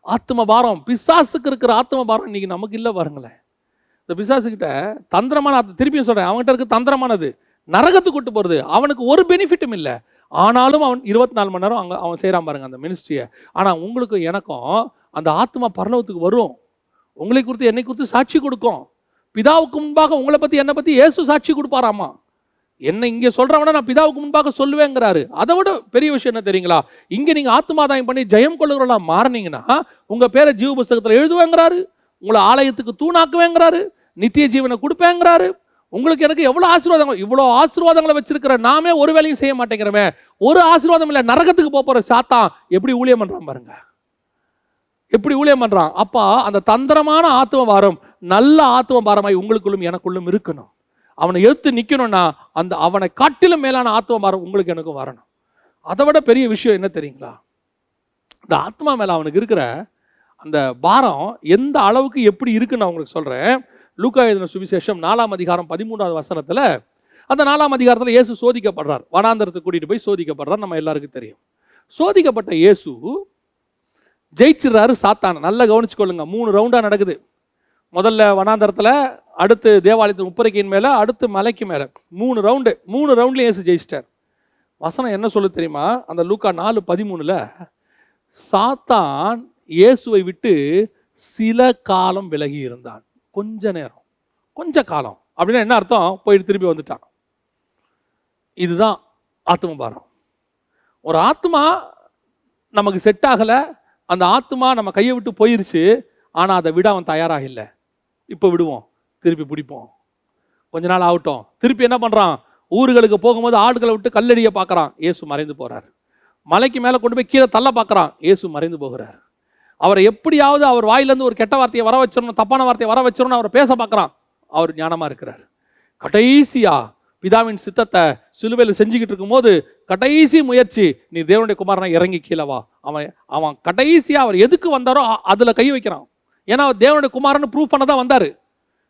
ஆத்ம பாரம், பிசாசுக்கு இருக்கிற ஆத்ம பாரம் இன்னைக்கு நமக்கு இல்லை பாருங்களேன். இந்த பிசாசுக்கிட்ட தந்திரமான, திருப்பியும் சொல்றேன், அவன்கிட்ட இருக்கு தந்திரமானது, நரகத்துக்கு கூட்டு போறது. அவனுக்கு ஒரு பெனிஃபிட்டும் இல்லை. ஆனாலும் அவன் 24 மணி நேரம் அங்கே அவன் செய்கிறான் பாருங்க அந்த மினிஸ்ட்ரியை. ஆனால் உங்களுக்கு எனக்கும் அந்த ஆத்மா பரலோகத்துக்கு வரும். உங்களை குறித்து என்னை குறித்து சாட்சி கொடுக்கும். பிதாவுக்கு முன்பாக உங்களை பற்றி என்னை பற்றி இயேசு சாட்சி கொடுப்பாராமா. என்னை இங்கே சொல்கிறவன நான் பிதாவுக்கு முன்பாக சொல்லுவேங்கிறாரு. அதை விட பெரிய விஷயம் என்ன தெரியுங்களா? இங்கே நீங்கள் ஆத்மாதாயம் பண்ணி ஜெயம் கொள்ளுகிறவங்களா மாறினீங்கன்னா உங்கள் பேரை ஜீவ புஸ்தகத்தில் எழுதுவேங்கிறாரு, உங்களை ஆலயத்துக்கு தூணாக்குவேங்கிறாரு, நித்திய ஜீவனை கொடுப்பேங்கிறாரு. உங்களுக்கு எனக்கு எவ்வளோ ஆசீர்வாதங்கள், இவ்வளோ ஆசீர்வாதங்களை வச்சிருக்கிற நாமே ஒரு வேலையும் செய்ய மாட்டேங்கிறமே. ஒரு ஆசீர்வாதம் இல்லை, நரகத்துக்கு போகிற சாத்தான் எப்படி ஊழியம் பண்ணுறான் பாருங்க, எப்படி ஊழியம் பண்ணுறான். அப்போ அந்த தந்திரமான ஆத்ம பாரம் நல்ல ஆத்ம பாரமாய் உங்களுக்குள்ளும் எனக்குள்ளும் இருக்கணும். அவனை எடுத்து நிற்கணும்னா அந்த அவனை காட்டிலும் மேலான ஆத்ம பாரம் உங்களுக்கு எனக்கும் வரணும். அதை விட பெரிய விஷயம் என்ன தெரியுங்களா? இந்த ஆத்மா மேலே அவனுக்கு இருக்கிற அந்த பாரம் எந்த அளவுக்கு எப்படி இருக்குன்னு நான் உங்களுக்கு சொல்கிறேன். லூக்கா எழுதின சுவிசேஷம் 4ஆம் அதிகாரம் 13வது வசனத்தில், அந்த 4ஆம் அதிகாரத்தில் இயேசு சோதிக்கப்படுறார். வனாந்தரத்துக்கு கூட்டிகிட்டு போய் சோதிக்கப்படுறார். நம்ம எல்லாருக்கும் தெரியும். சோதிக்கப்பட்ட இயேசு ஜெயிச்சிடறாரு சாத்தான. நல்லா கவனிச்சுக்கொள்ளுங்க, 3 ரவுண்டாக நடக்குது. முதல்ல வனாந்தரத்தில், அடுத்து தேவாலயத்து முப்பரைக்கின் மேலே, அடுத்து மலைக்கு மேலே, 3 ரவுண்டு. 3 ரவுண்ட்லேயும் இயேசு ஜெயிச்சிட்டார். வசனம் என்ன சொல்லு தெரியுமா? அந்த லூக்கா 4:13 சாத்தான் இயேசுவை விட்டு சில காலம் விலகி இருந்தான். கொஞ்ச நேரம், கொஞ்ச காலம் அப்படின்னா என்ன அர்த்தம்? போயிட்டு திரும்பி வந்துட்டான். இதுதான் ஆத்ம பாரம். ஒரு ஆத்மா நமக்கு செட் ஆகலை, அந்த ஆத்மா நம்ம கையை விட்டு போயிருச்சு, ஆனால் அதை விட அவன் தயாராக இல்லை. இப்போ விடுவோம், திருப்பி பிடிப்போம், கொஞ்ச நாள் ஆகட்டும். திருப்பி என்ன பண்ணுறான்? ஊர்களுக்கு போகும்போது ஆடுகளை விட்டு கல்லடியை பார்க்குறான், இயேசு மறைந்து போகிறார். மலைக்கு மேலே கொண்டு போய் கீழே தள்ள பார்க்குறான், இயேசு மறைந்து போகிறார். அவரை எப்படியாவது அவர் வாயிலேருந்து ஒரு கெட்ட வார்த்தையை வர வச்சிடணும், தப்பான வார்த்தையை வர வச்சிடணும், அவரை பேச பார்க்குறான். அவர் ஞானமாக இருக்கிறார். கடைசியா பிதாவின் சித்தத்தை சிலுவையில் செஞ்சுக்கிட்டு இருக்கும்போது கடைசி முயற்சி, நீ தேவனுடைய குமாரனை இறங்கி கீழே வா. அவன் கடைசியா அவர் எதுக்கு வந்தாரோ அதில் கை வைக்கிறான். ஏன்னா அவர் தேவனுடைய குமாரன்னு ப்ரூவ் பண்ண தான் வந்தார்.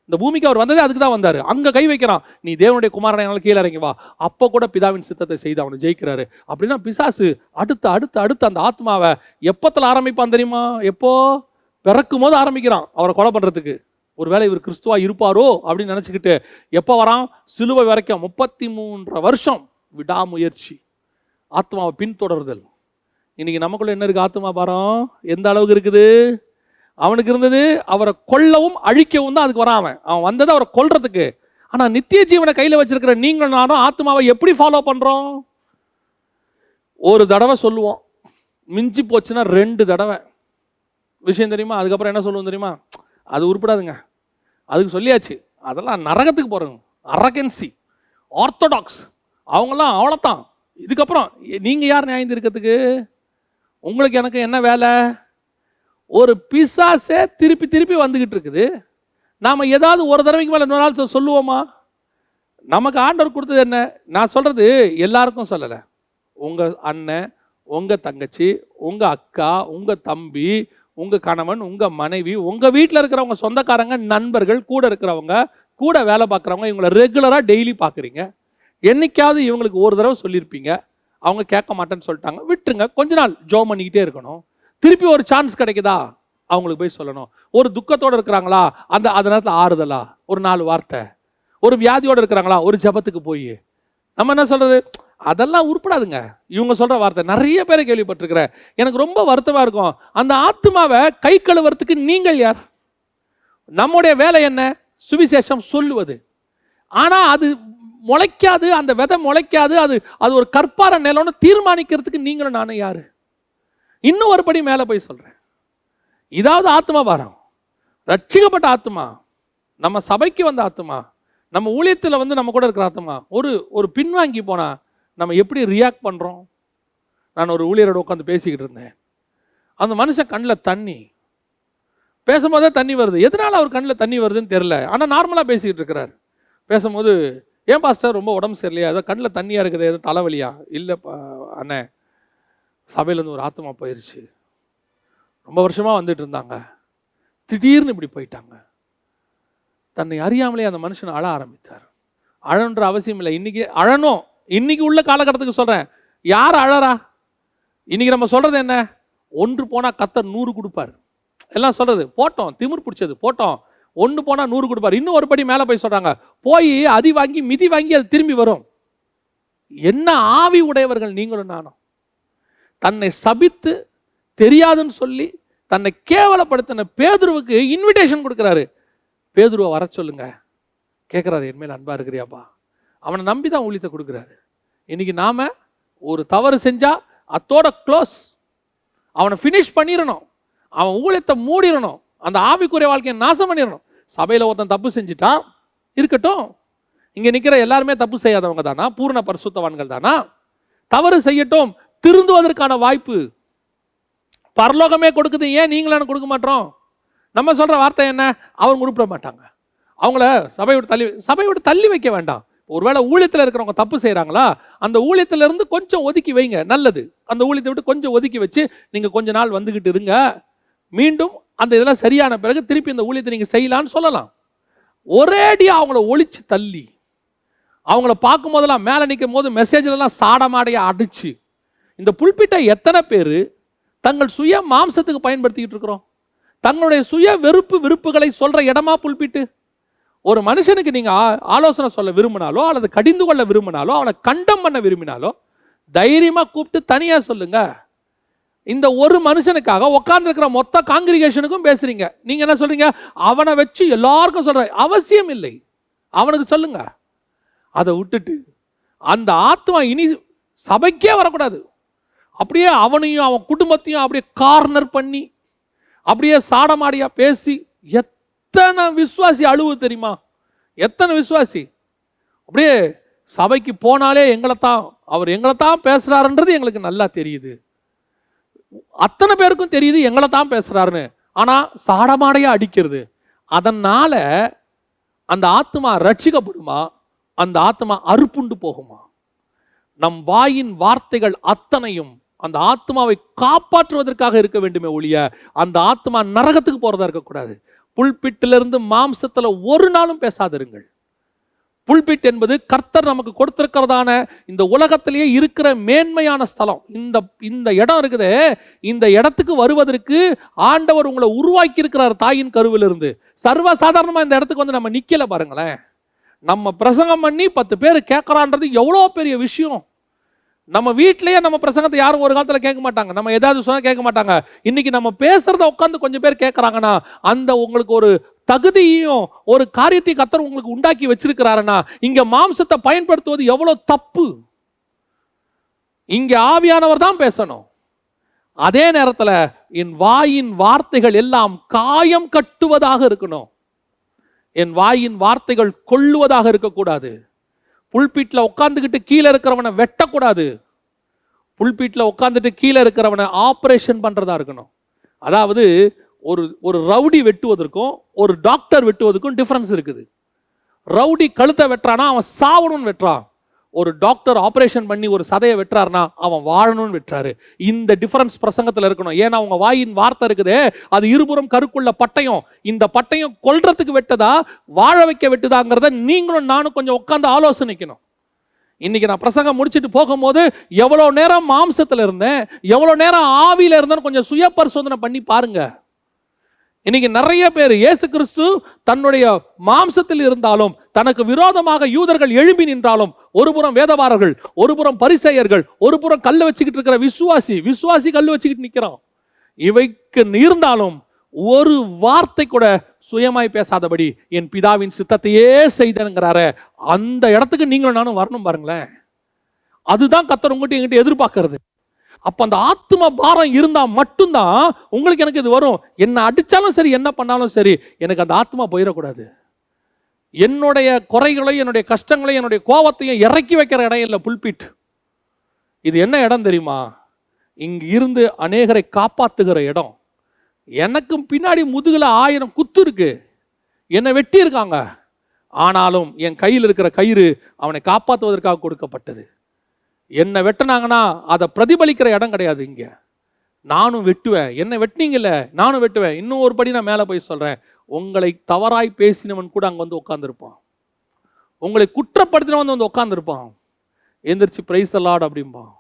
இந்த பூமிக்கு அவர் வந்ததே அதுக்கு தான் வந்தார். அங்கே கை வைக்கிறான், நீ தேவனுடைய குமாரனை கீழே இறங்கி வா. அப்போ கூட பிதாவின் சித்தத்தை செய்து அவனை ஜெயிக்கிறாரு. அப்படின்னா பிசாசு அடுத்து அடுத்து அடுத்து அந்த ஆத்மாவை எப்பத்தில் ஆரம்பிப்பான் தெரியுமா? எப்போ பிறக்கும் போது ஆரம்பிக்கிறான் அவரை கொலை பண்ணுறதுக்கு. ஒருவேளை இவர் கிறிஸ்துவா இருப்பாரோ அப்படின்னு நினச்சிக்கிட்டு எப்போ வரான்? சிலுவை வரைக்கும் 33 வருஷம் விடாமுயற்சி, ஆத்மாவை பின்தொடர்தல். இன்னைக்கு நமக்குள்ள என்ன இருக்கு? ஆத்மா பாரம் எந்த அளவுக்கு இருக்குது? அவனுக்கு இருந்தது அவரை கொல்லவும் அழிக்கவும் தான், அதுக்கு வரான். அவன் வந்தது அவரை கொல்றதுக்கு. ஆனால் நித்திய ஜீவனை கையில் வச்சிருக்கிற நீங்கள் நானும் ஆத்மாவை எப்படி ஃபாலோ பண்ணுறோம்? ஒரு தடவை சொல்லுவோம், மிஞ்சி போச்சுன்னா 2 தடவை. விஷயம் தெரியுமா? அதுக்கப்புறம் என்ன சொல்லுவோம் தெரியுமா? அது உருப்படாதுங்க, அதுக்கு சொல்லியாச்சு, அதெல்லாம் நரகத்துக்கு போகிறோங்க. அரகன்சி, ஆர்த்தடாக்ஸ் அவங்கெல்லாம் அவ்வளோதான். இதுக்கப்புறம் நீங்கள் யார் நியாயம் இருக்கிறதுக்கு? உங்களுக்கு எனக்கு என்ன வேலை? ஒரு பிசாசே திருப்பி திருப்பி வந்துக்கிட்டு இருக்குது. நாம் ஏதாவது ஒரு தடவைக்கு மேலே இன்னொரு நாள் சொல்லுவோமா? நமக்கு ஆண்டவர் கொடுத்தது என்ன? நான் சொல்கிறது எல்லாருக்கும் சொல்லலை. உங்கள் அண்ணன், உங்கள் தங்கச்சி, உங்கள் அக்கா, உங்கள் தம்பி, உங்கள் கணவன், உங்கள் மனைவி, உங்கள் வீட்டில் இருக்கிறவங்க, சொந்தக்காரங்க, நண்பர்கள், கூட இருக்கிறவங்க, கூட வேலை பார்க்குறவங்க இவங்களை ரெகுலராக டெய்லி பார்க்குறீங்க, என்னைக்காவது இவங்களுக்கு ஒரு தடவை சொல்லியிருப்பீங்க, அவங்க கேட்க மாட்டேன்னு சொல்லிட்டாங்க, விட்டுருங்க. கொஞ்ச நாள் ஜோம் பண்ணிக்கிட்டே இருக்கணும். திருப்பி ஒரு சான்ஸ் கிடைக்குதா அவங்களுக்கு போய் சொல்லணும். ஒரு துக்கத்தோடு இருக்கிறாங்களா அந்த நேரத்தில் ஆறுதலா ஒரு 4 வார்த்தை. ஒரு வியாதியோடு இருக்கிறாங்களா ஒரு ஜபத்துக்கு போய் நம்ம என்ன சொல்கிறது, அதெல்லாம் உருப்படாதுங்க. இவங்க சொல்கிற வார்த்தை நிறைய பேரை கேள்விப்பட்டிருக்கிறேன். எனக்கு ரொம்ப வருத்தமாக இருக்கும். அந்த ஆத்மாவை கை கழுவுறதுக்கு நீங்கள் யார்? நம்முடைய வேலை என்ன? சுவிசேஷம் சொல்லுவது. ஆனால் அது முளைக்காது, அந்த விதை முளைக்காது. அது ஒரு கற்பார நிலம்னு தீர்மானிக்கிறதுக்கு நீங்களும் நானும் யாரு? இன்னும் ஒரு படி மேலே போய் சொல்கிறேன். இதாவது ஆத்மா பாரம், ரட்சிக்கப்பட்ட ஆத்மா, நம்ம சபைக்கு வந்த ஆத்மா, நம்ம ஊழியத்தில் நம்ம கூட இருக்கிற ஆத்மா ஒரு பின்வாங்கி போனா நம்ம எப்படி ரியாக்ட் பண்ணுறோம்? நான் ஒரு ஊழியரோட உட்காந்து பேசிக்கிட்டு இருந்தேன். அந்த மனுஷன் கண்ணில் தண்ணி, பேசும்போதே தண்ணி வருது. எதனால் அவர் கண்ணில் தண்ணி வருதுன்னு தெரில. ஆனால் நார்மலாக பேசிக்கிட்டு இருக்கிறார். பேசும்போது, ஏன் பாஸ்டர் ரொம்ப உடம்பு சரியில்லையா, ஏதோ கண்ணில் தண்ணியாக இருக்குது, ஏதோ தலைவலியா? இல்லை அண்ணே, சபையிலேருந்து ஒரு ஆத்மா போயிடுச்சு. ரொம்ப வருஷமாக வந்துட்டு இருந்தாங்க, திடீர்னு இப்படி போயிட்டாங்க. தன்னை அறியாமலே அந்த மனுஷன் அழ ஆரம்பித்தார். அழன்ற அவசியம் இல்லை. இன்னைக்கு அழணும். இன்னைக்கு உள்ள காலகட்டத்துக்கு சொல்கிறேன். யார் அழறா? இன்னைக்கு நம்ம சொல்கிறது என்ன? ஒன்று போனால் கர்த்தர் 100 கொடுப்பார். எல்லாம் சொல்கிறது போட்டோம், திமிர் பிடிச்சது போட்டோம். 1 போனால் 100 கொடுப்பார். இன்னும் ஒரு படி மேலே போய் சொல்கிறாங்க, போய் அதி வாங்கி மிதி வாங்கி அது திரும்பி வரும். என்ன ஆவி உடையவர்கள் நீங்களும் நானும். தன்னை சபித்து தெரியாதுன்னு சொல்லி தன்னை கேவலப்படுத்தின பேதுருவுக்கு இன்விடேஷன் கொடுக்குறாரு. பேதுருவை வர சொல்லுங்க. கேட்குறாரு, என்மேல் அன்பா இருக்கிறியாப்பா? அவனை நம்பி தான் ஊழியத்தை கொடுக்குறாரு. இன்னைக்கு நாம ஒரு தவறு செஞ்சா அத்தோட க்ளோஸ், அவனை ஃபினிஷ் பண்ணிடணும், அவன் ஊழியத்தை மூடிடணும், அந்த ஆவிக்குரிய வாழ்க்கையை நாசம் பண்ணிடணும். சபையில் ஒருத்தன் தப்பு செஞ்சுட்டான் இருக்கட்டும், இங்கே நிற்கிற எல்லாருமே தப்பு செய்யாதவங்க தானா? பூர்ண பரிசுத்தவான்கள் தானா? தவறு செய்யட்டும், திருந்துவதற்கான வாய்ப்பு பரலோகமே கொடுக்குது. ஏன் நீங்களும் கொடுக்க மாட்டோம்? நம்ம சொல்கிற வார்த்தை என்ன? அவங்க உருப்பிட மாட்டாங்க. அவங்கள சபையோடு தள்ளி வைக்க வேண்டாம். ஒருவேளை ஊழியத்தில் இருக்கிறவங்க தப்பு செய்கிறாங்களா, அந்த ஊழியத்திலிருந்து கொஞ்சம் ஒதுக்கி வைங்க, நல்லது. அந்த ஊழியத்தை விட்டு கொஞ்சம் ஒதுக்கி வச்சு நீங்கள் கொஞ்ச நாள் வந்துக்கிட்டு இருங்க. மீண்டும் அந்த இதெல்லாம் சரியான பிறகு திருப்பி இந்த ஊழியத்தை நீங்கள் செய்யலான்னு சொல்லலாம். ஒரேடியாக அவங்கள ஒழிச்சு தள்ளி, அவங்கள பார்க்கும் போதெல்லாம் மேலே நிற்கும் போது மெசேஜ்லாம் சாடமாடையாக அடிச்சு, இந்த புல்பிட்டை எத்தனை பேர் தங்கள் சுய மாம்சத்துக்கு பயன்படுத்திக்கிட்டு இருக்கிறோம்? தங்களுடைய சுய விருப்புகளை சொல்கிற இடமா புல்பிட்டு? ஒரு மனுஷனுக்கு நீங்கள் ஆலோசனை சொல்ல விரும்பினாலோ அல்லது கடிந்து கொள்ள விரும்பினாலோ அவனை கண்டம் பண்ண விரும்பினாலோ தைரியமாக கூப்பிட்டு தனியாக சொல்லுங்க. இந்த ஒரு மனுஷனுக்காக உட்கார்ந்துருக்கிற மொத்த காங்கிரிகேஷனுக்கும் பேசுறீங்க. நீங்க என்ன சொல்றீங்க? அவனை வச்சு எல்லாருக்கும் சொல்ற அவசியம் இல்லை, அவனுக்கு சொல்லுங்க. அதை விட்டுட்டு அந்த ஆத்மா இனி சபைக்கே வரக்கூடாது. அப்படியே அவனையும் அவன் குடும்பத்தையும் அப்படியே கார்னர் பண்ணி அப்படியே சாடமாடியா பேசி எத்தனை விசுவாசி அழுவு தெரியுமா? எத்தனை விசுவாசி அப்படியே சபைக்கு போனாலே அவர் எங்களை தான் பேசுறாருன்றது எங்களுக்கு நல்லா தெரியுது, அத்தனை பேருக்கும் தெரியுது எங்களை தான் பேசுறாருன்னு. ஆனா சாடமாடையா அடிக்கிறது. அதனால அந்த ஆத்மா ரட்சிக்கப்படுமா? அந்த ஆத்மா அறுப்புண்டு போகுமா? நம் வாயின் வார்த்தைகள் அத்தனையும் அந்த ஆத்மாவை காப்பாற்றுவதற்காக இருக்க வேண்டுமே ஒழிய அந்த ஆத்மா நரகத்துக்கு போறதா இருக்கக்கூடாது. புல்பிட்டிலிருந்து மாம்சத்துல ஒரு நாளும் பேசாதிருங்கள். புல்பிட் என்பது கர்த்தர் நமக்கு கொடுத்திருக்கிறதான இந்த உலகத்திலேயே இருக்கிற மேன்மையான ஸ்தலம். இந்த இடம் இருக்குது. இந்த இடத்துக்கு வருவதற்கு ஆண்டவர் உங்களை உருவாக்கி இருக்கிறார் தாயின் கருவிலிருந்து. சர்வசாதாரணமா இந்த இடத்துக்கு நம்ம நிக்கல பாருங்களேன். நம்ம பிரசங்கம் பண்ணி 10 பேர் கேட்கறான்றது எவ்வளோ பெரிய விஷயம். நம்ம வீட்டிலேயே நம்ம பிரசங்கத்தை யாரும் ஒரு காலத்தில் கேட்க மாட்டாங்க. நம்ம ஏதாவது சொன்னா கேட்க மாட்டாங்க. இன்னைக்கு நம்ம பேசுறத உட்காந்து கொஞ்சம் பேர் கேட்கறாங்கன்னா அந்த உங்களுக்கு ஒரு தகுதியும் ஒரு காரியத்தை கர்த்தர் உங்களுக்கு உண்டாக்கி வச்சிருக்கிறாருன்னா இங்க மாம்சத்தை பயன்படுத்துவது எவ்வளவு தப்பு. இங்க ஆவியானவர் தான் பேசணும். அதே நேரத்தில் என் வாயின் வார்த்தைகள் எல்லாம் காயம் கட்டுவதாக இருக்கணும். என் வாயின் வார்த்தைகள் கொள்ளுவதாக இருக்கக்கூடாது. புல்பீட்டில் உட்காந்துக்கிட்டு கீழே இருக்கிறவனை வெட்டக்கூடாது. புல்பீட்டில் உட்காந்துட்டு கீழே இருக்கிறவனை ஆப்ரேஷன் பண்றதா இருக்கணும். அதாவது ஒரு ரவுடி வெட்டுவதற்கும் ஒரு டாக்டர் வெட்டுவதற்கும் டிஃபரன்ஸ் இருக்குது. ரவுடி கழுத்தை வெட்டுறானா அவன் சாவணும்னு வெட்டுறான். ஒரு டாக்டர் ஆபரேஷன் பண்ணி ஒரு சதையை வெட்டுறாருனா அவன் வாழணும்னு வெட்டுறாரு. இந்த டிஃபரன்ஸ் பிரசங்கத்தில் இருக்கணும். ஏன்னா அவங்க வாயின் வார்த்தை இருக்குதே, அது இருபுறம் கருக்குள்ள பட்டயம். இந்த பட்டயம் கொல்றதுக்கு வெட்டதா வாழ வைக்க வெட்டுதாங்கிறத நீங்களும் நானும் கொஞ்சம் உட்காந்து ஆலோசனைக்கணும். இன்னைக்கு நான் பிரசங்கம் முடிச்சுட்டு போகும்போது எவ்வளோ நேரம் மாம்சத்தில் இருந்தேன், எவ்வளோ நேரம் ஆவியில் இருந்தேன்னு கொஞ்சம் சுய பரிசோதனை பண்ணி பாருங்க. இன்னைக்கு நிறைய பேர் இயேசு கிறிஸ்து தன்னுடைய மாம்சத்தில் இருந்தாலும் தனக்கு விரோதமாக யூதர்கள் எழும்பி நின்றாலும், ஒரு புறம் வேதபாரர்கள், ஒரு புறம் பரிசேயர்கள், ஒரு புறம் கல்லை வச்சுக்கிட்டு இருக்கிற விசுவாசி கல்லு வச்சுக்கிட்டு நிற்கிறான். இவைக்கு இருந்தாலும் ஒரு வார்த்தை கூட சுயமாய் பேசாதபடி என் பிதாவின் சித்தத்தையே செய்தேங்கிறாரு. அந்த இடத்துக்கு நீங்களும் நானும் வரணும் பாருங்களேன். அதுதான் கர்த்தர் உங்ககிட்ட என்கிட்ட எதிர்பார்க்கறது. அப்ப அந்த ஆத்ம பாரம் இருந்தா மட்டும்தான் உங்களுக்கு எனக்கு இது வரும். என்ன அடிச்சாலும் சரி, என்ன பண்ணாலும் சரி, எனக்கு அந்த ஆத்மா போயிடக்கூடாது. என்னுடைய குறைகளையும் என்னுடைய கஷ்டங்களையும் என்னுடைய கோபத்தையும் இறக்கி வைக்கிற இடம் இல்லை புல்பிட். இது என்ன இடம் தெரியுமா? இங்கு இருந்து அநேகரை காப்பாத்துகிற இடம். எனக்கும் பின்னாடி முதுகுல 1000 குத்து இருக்கு, என்னை வெட்டி இருக்காங்க. ஆனாலும் என் கையில் இருக்கிற கயிறு அவனை காப்பாற்றுவதற்காக கொடுக்கப்பட்டது. என்னை வெட்டினாங்கன்னா அதை பிரதிபலிக்கிற இடம் கிடையாது இங்க. நானும் வெட்டுவேன். என்னை வெட்டினீங்கல்ல, நானும் வெட்டுவேன். இன்னும் ஒரு படி நான் மேலே போய் சொல்றேன். உங்களை தவறாய் பேசினவன் கூட அங்கே வந்து உட்காந்துருப்பான். உங்களை குற்றப்படுத்தினவன் வந்து உட்காந்துருப்பான். எந்திரிச்சு பிரைஸ் தி லார்ட் அப்படிம்பான்.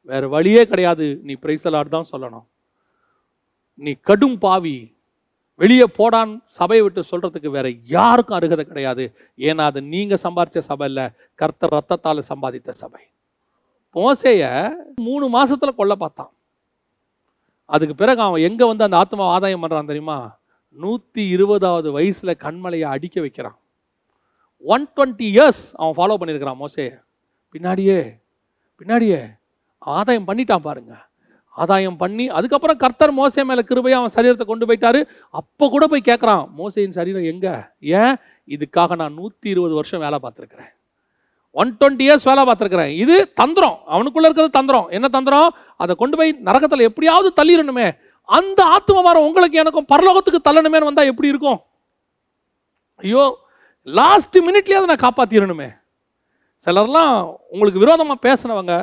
வேற வழியே கிடையாது, நீ பிரைஸ் தி லார்ட் தான் சொல்லணும். நீ கடும் பாவி, வெளியே போடான் சபையை விட்டு சொல்றதுக்கு வேற யாருக்கும் அருகதை கிடையாது. ஏன்னா அது நீங்க சம்பாதிச்ச சபை இல்லை, கர்த்தர் ரத்தத்தால் சம்பாதித்த சபை. மோசேய 3 மாசத்துல கொல்ல பார்த்தான். அதுக்கு பிறகு அவன் எங்க வந்து அந்த ஆத்மா ஆதாயம் பண்றான் தெரியுமா? 120வது வயசுல கண்மலையை அடிக்க வைக்கிறான். 120 years அவன் ஃபாலோ பண்ணியிருக்கிறான் மோசேய. பின்னாடியே ஆதாயம் பண்ணிட்டான் பாருங்க. ஆதாயம் பண்ணி அதுக்கப்புறம் கர்த்தர் மோசே மேல கிருபையா அவன் சரீரத்தை கொண்டு போயிட்டாரு. அப்ப கூட போய் கேட்கறான், மோசேயின் சரீரம் எங்க? ஏன்? இதுக்காக நான் 120 வருஷம் வேலை பார்த்திருக்கிறேன், 120 years வேலை பார்த்திருக்கிறேன். இது தந்திரம், அவனுக்குள்ள இருக்கிறது தந்திரம். என்ன தந்திரம்? அதை கொண்டு போய் நரகத்தில் எப்படியாவது தள்ளிடணுமே. அந்த ஆத்ம பாரம் உங்களுக்கு எனக்கும் பரலோகத்துக்கு தள்ளணுமேன்னு வந்தா எப்படி இருக்கும்? ஐயோ, லாஸ்ட் மினிட்லயே அதை நான் காப்பாத்திடணுமே. சிலர்லாம் உங்களுக்கு விரோதமா பேசினவங்க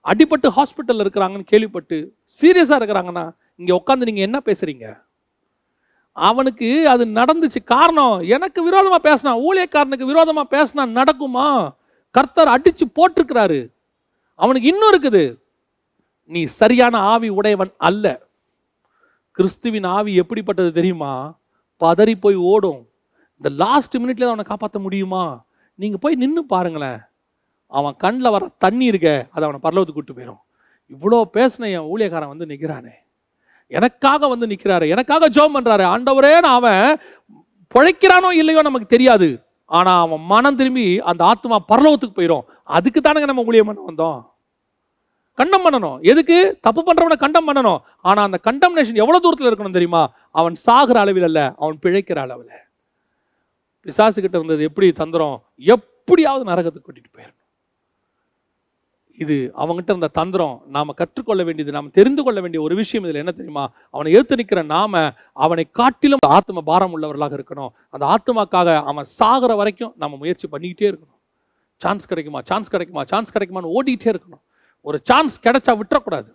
அடிபட்டு ஹாஸ்பிட்டல்ல இருக்கிறாங்கன்னு கேள்விப்பட்டு சீரியஸா இருக்கிறாங்கன்னா இங்க உட்காந்து நீங்க என்ன பேசுறீங்க? அவனுக்கு அது நடந்துச்சு. காரணம், எனக்கு விரோதமா பேசினா, ஊழியக்காரனுக்கு விரோதமா பேசினா நடக்குமா? கர்த்தர் அடிச்சு போட்டிருக்கிறாரு. அவனுக்கு இன்னும் இருக்குது. நீ சரியான ஆவி உடையவன் அல்ல. கிறிஸ்துவின் ஆவி எப்படிப்பட்டது தெரியுமா? பதறி போய் ஓடும். இந்த லாஸ்ட் மினிட்ல அவனை காப்பாற்ற முடியுமா? நீங்க போய் நின்று பாருங்களேன். அவன் கண்ணில் வர தண்ணி இருக்க, அதை அவனை பரலோகத்துக்கு கூட்டு போயிடும். இவ்வளோ பேசின என் ஊழியக்காரன் வந்து நிற்கிறானே, எனக்காக வந்து நிற்கிறாரு, எனக்காக ஜெபம் பண்றாரு. ஆண்டவரே, அவன் பிழைக்கிறானோ இல்லையோ நமக்கு தெரியாது. ஆனா அவன் மனம் திரும்பி அந்த ஆத்மா பரலோகத்துக்கு போயிடும். அதுக்கு தானங்க நம்ம ஊழியம் பண்ண வந்தோம். கண்டம் பண்ணணும். எதுக்கு? தப்பு பண்றவனை கண்டம் பண்ணணும். ஆனா அந்த கண்டம்னேஷன் எவ்வளவு தூரத்தில் இருக்கணும் தெரியுமா? அவன் சாகிற அளவில் அல்ல, அவன் பிழைக்கிற அளவில். பிசாசு கிட்ட இருந்தது எப்படி தந்திரம்? எப்படியாவது நரகத்துக்கு கூட்டிட்டு போயிடணும். இது அவங்ககிட்ட இருந்த தந்திரம். நாம கற்றுக்கொள்ள வேண்டியது, நாம் தெரிந்து கொள்ள வேண்டிய ஒரு விஷயம் இதில் என்ன தெரியுமா? அவனை ஏற்று நிற்கிற நாம அவனை காட்டிலும் ஆத்ம பாரம் உள்ளவர்களாக இருக்கணும். அந்த ஆத்மாக்காக அவன் சாகிற வரைக்கும் நம்ம முயற்சி பண்ணிக்கிட்டே இருக்கணும். சான்ஸ் கிடைக்குமா, சான்ஸ் கிடைக்குமா, சான்ஸ் கிடைக்குமான்னு ஓடிட்டே இருக்கணும். ஒரு சான்ஸ் கிடைச்சா விட்டுறக்கூடாது.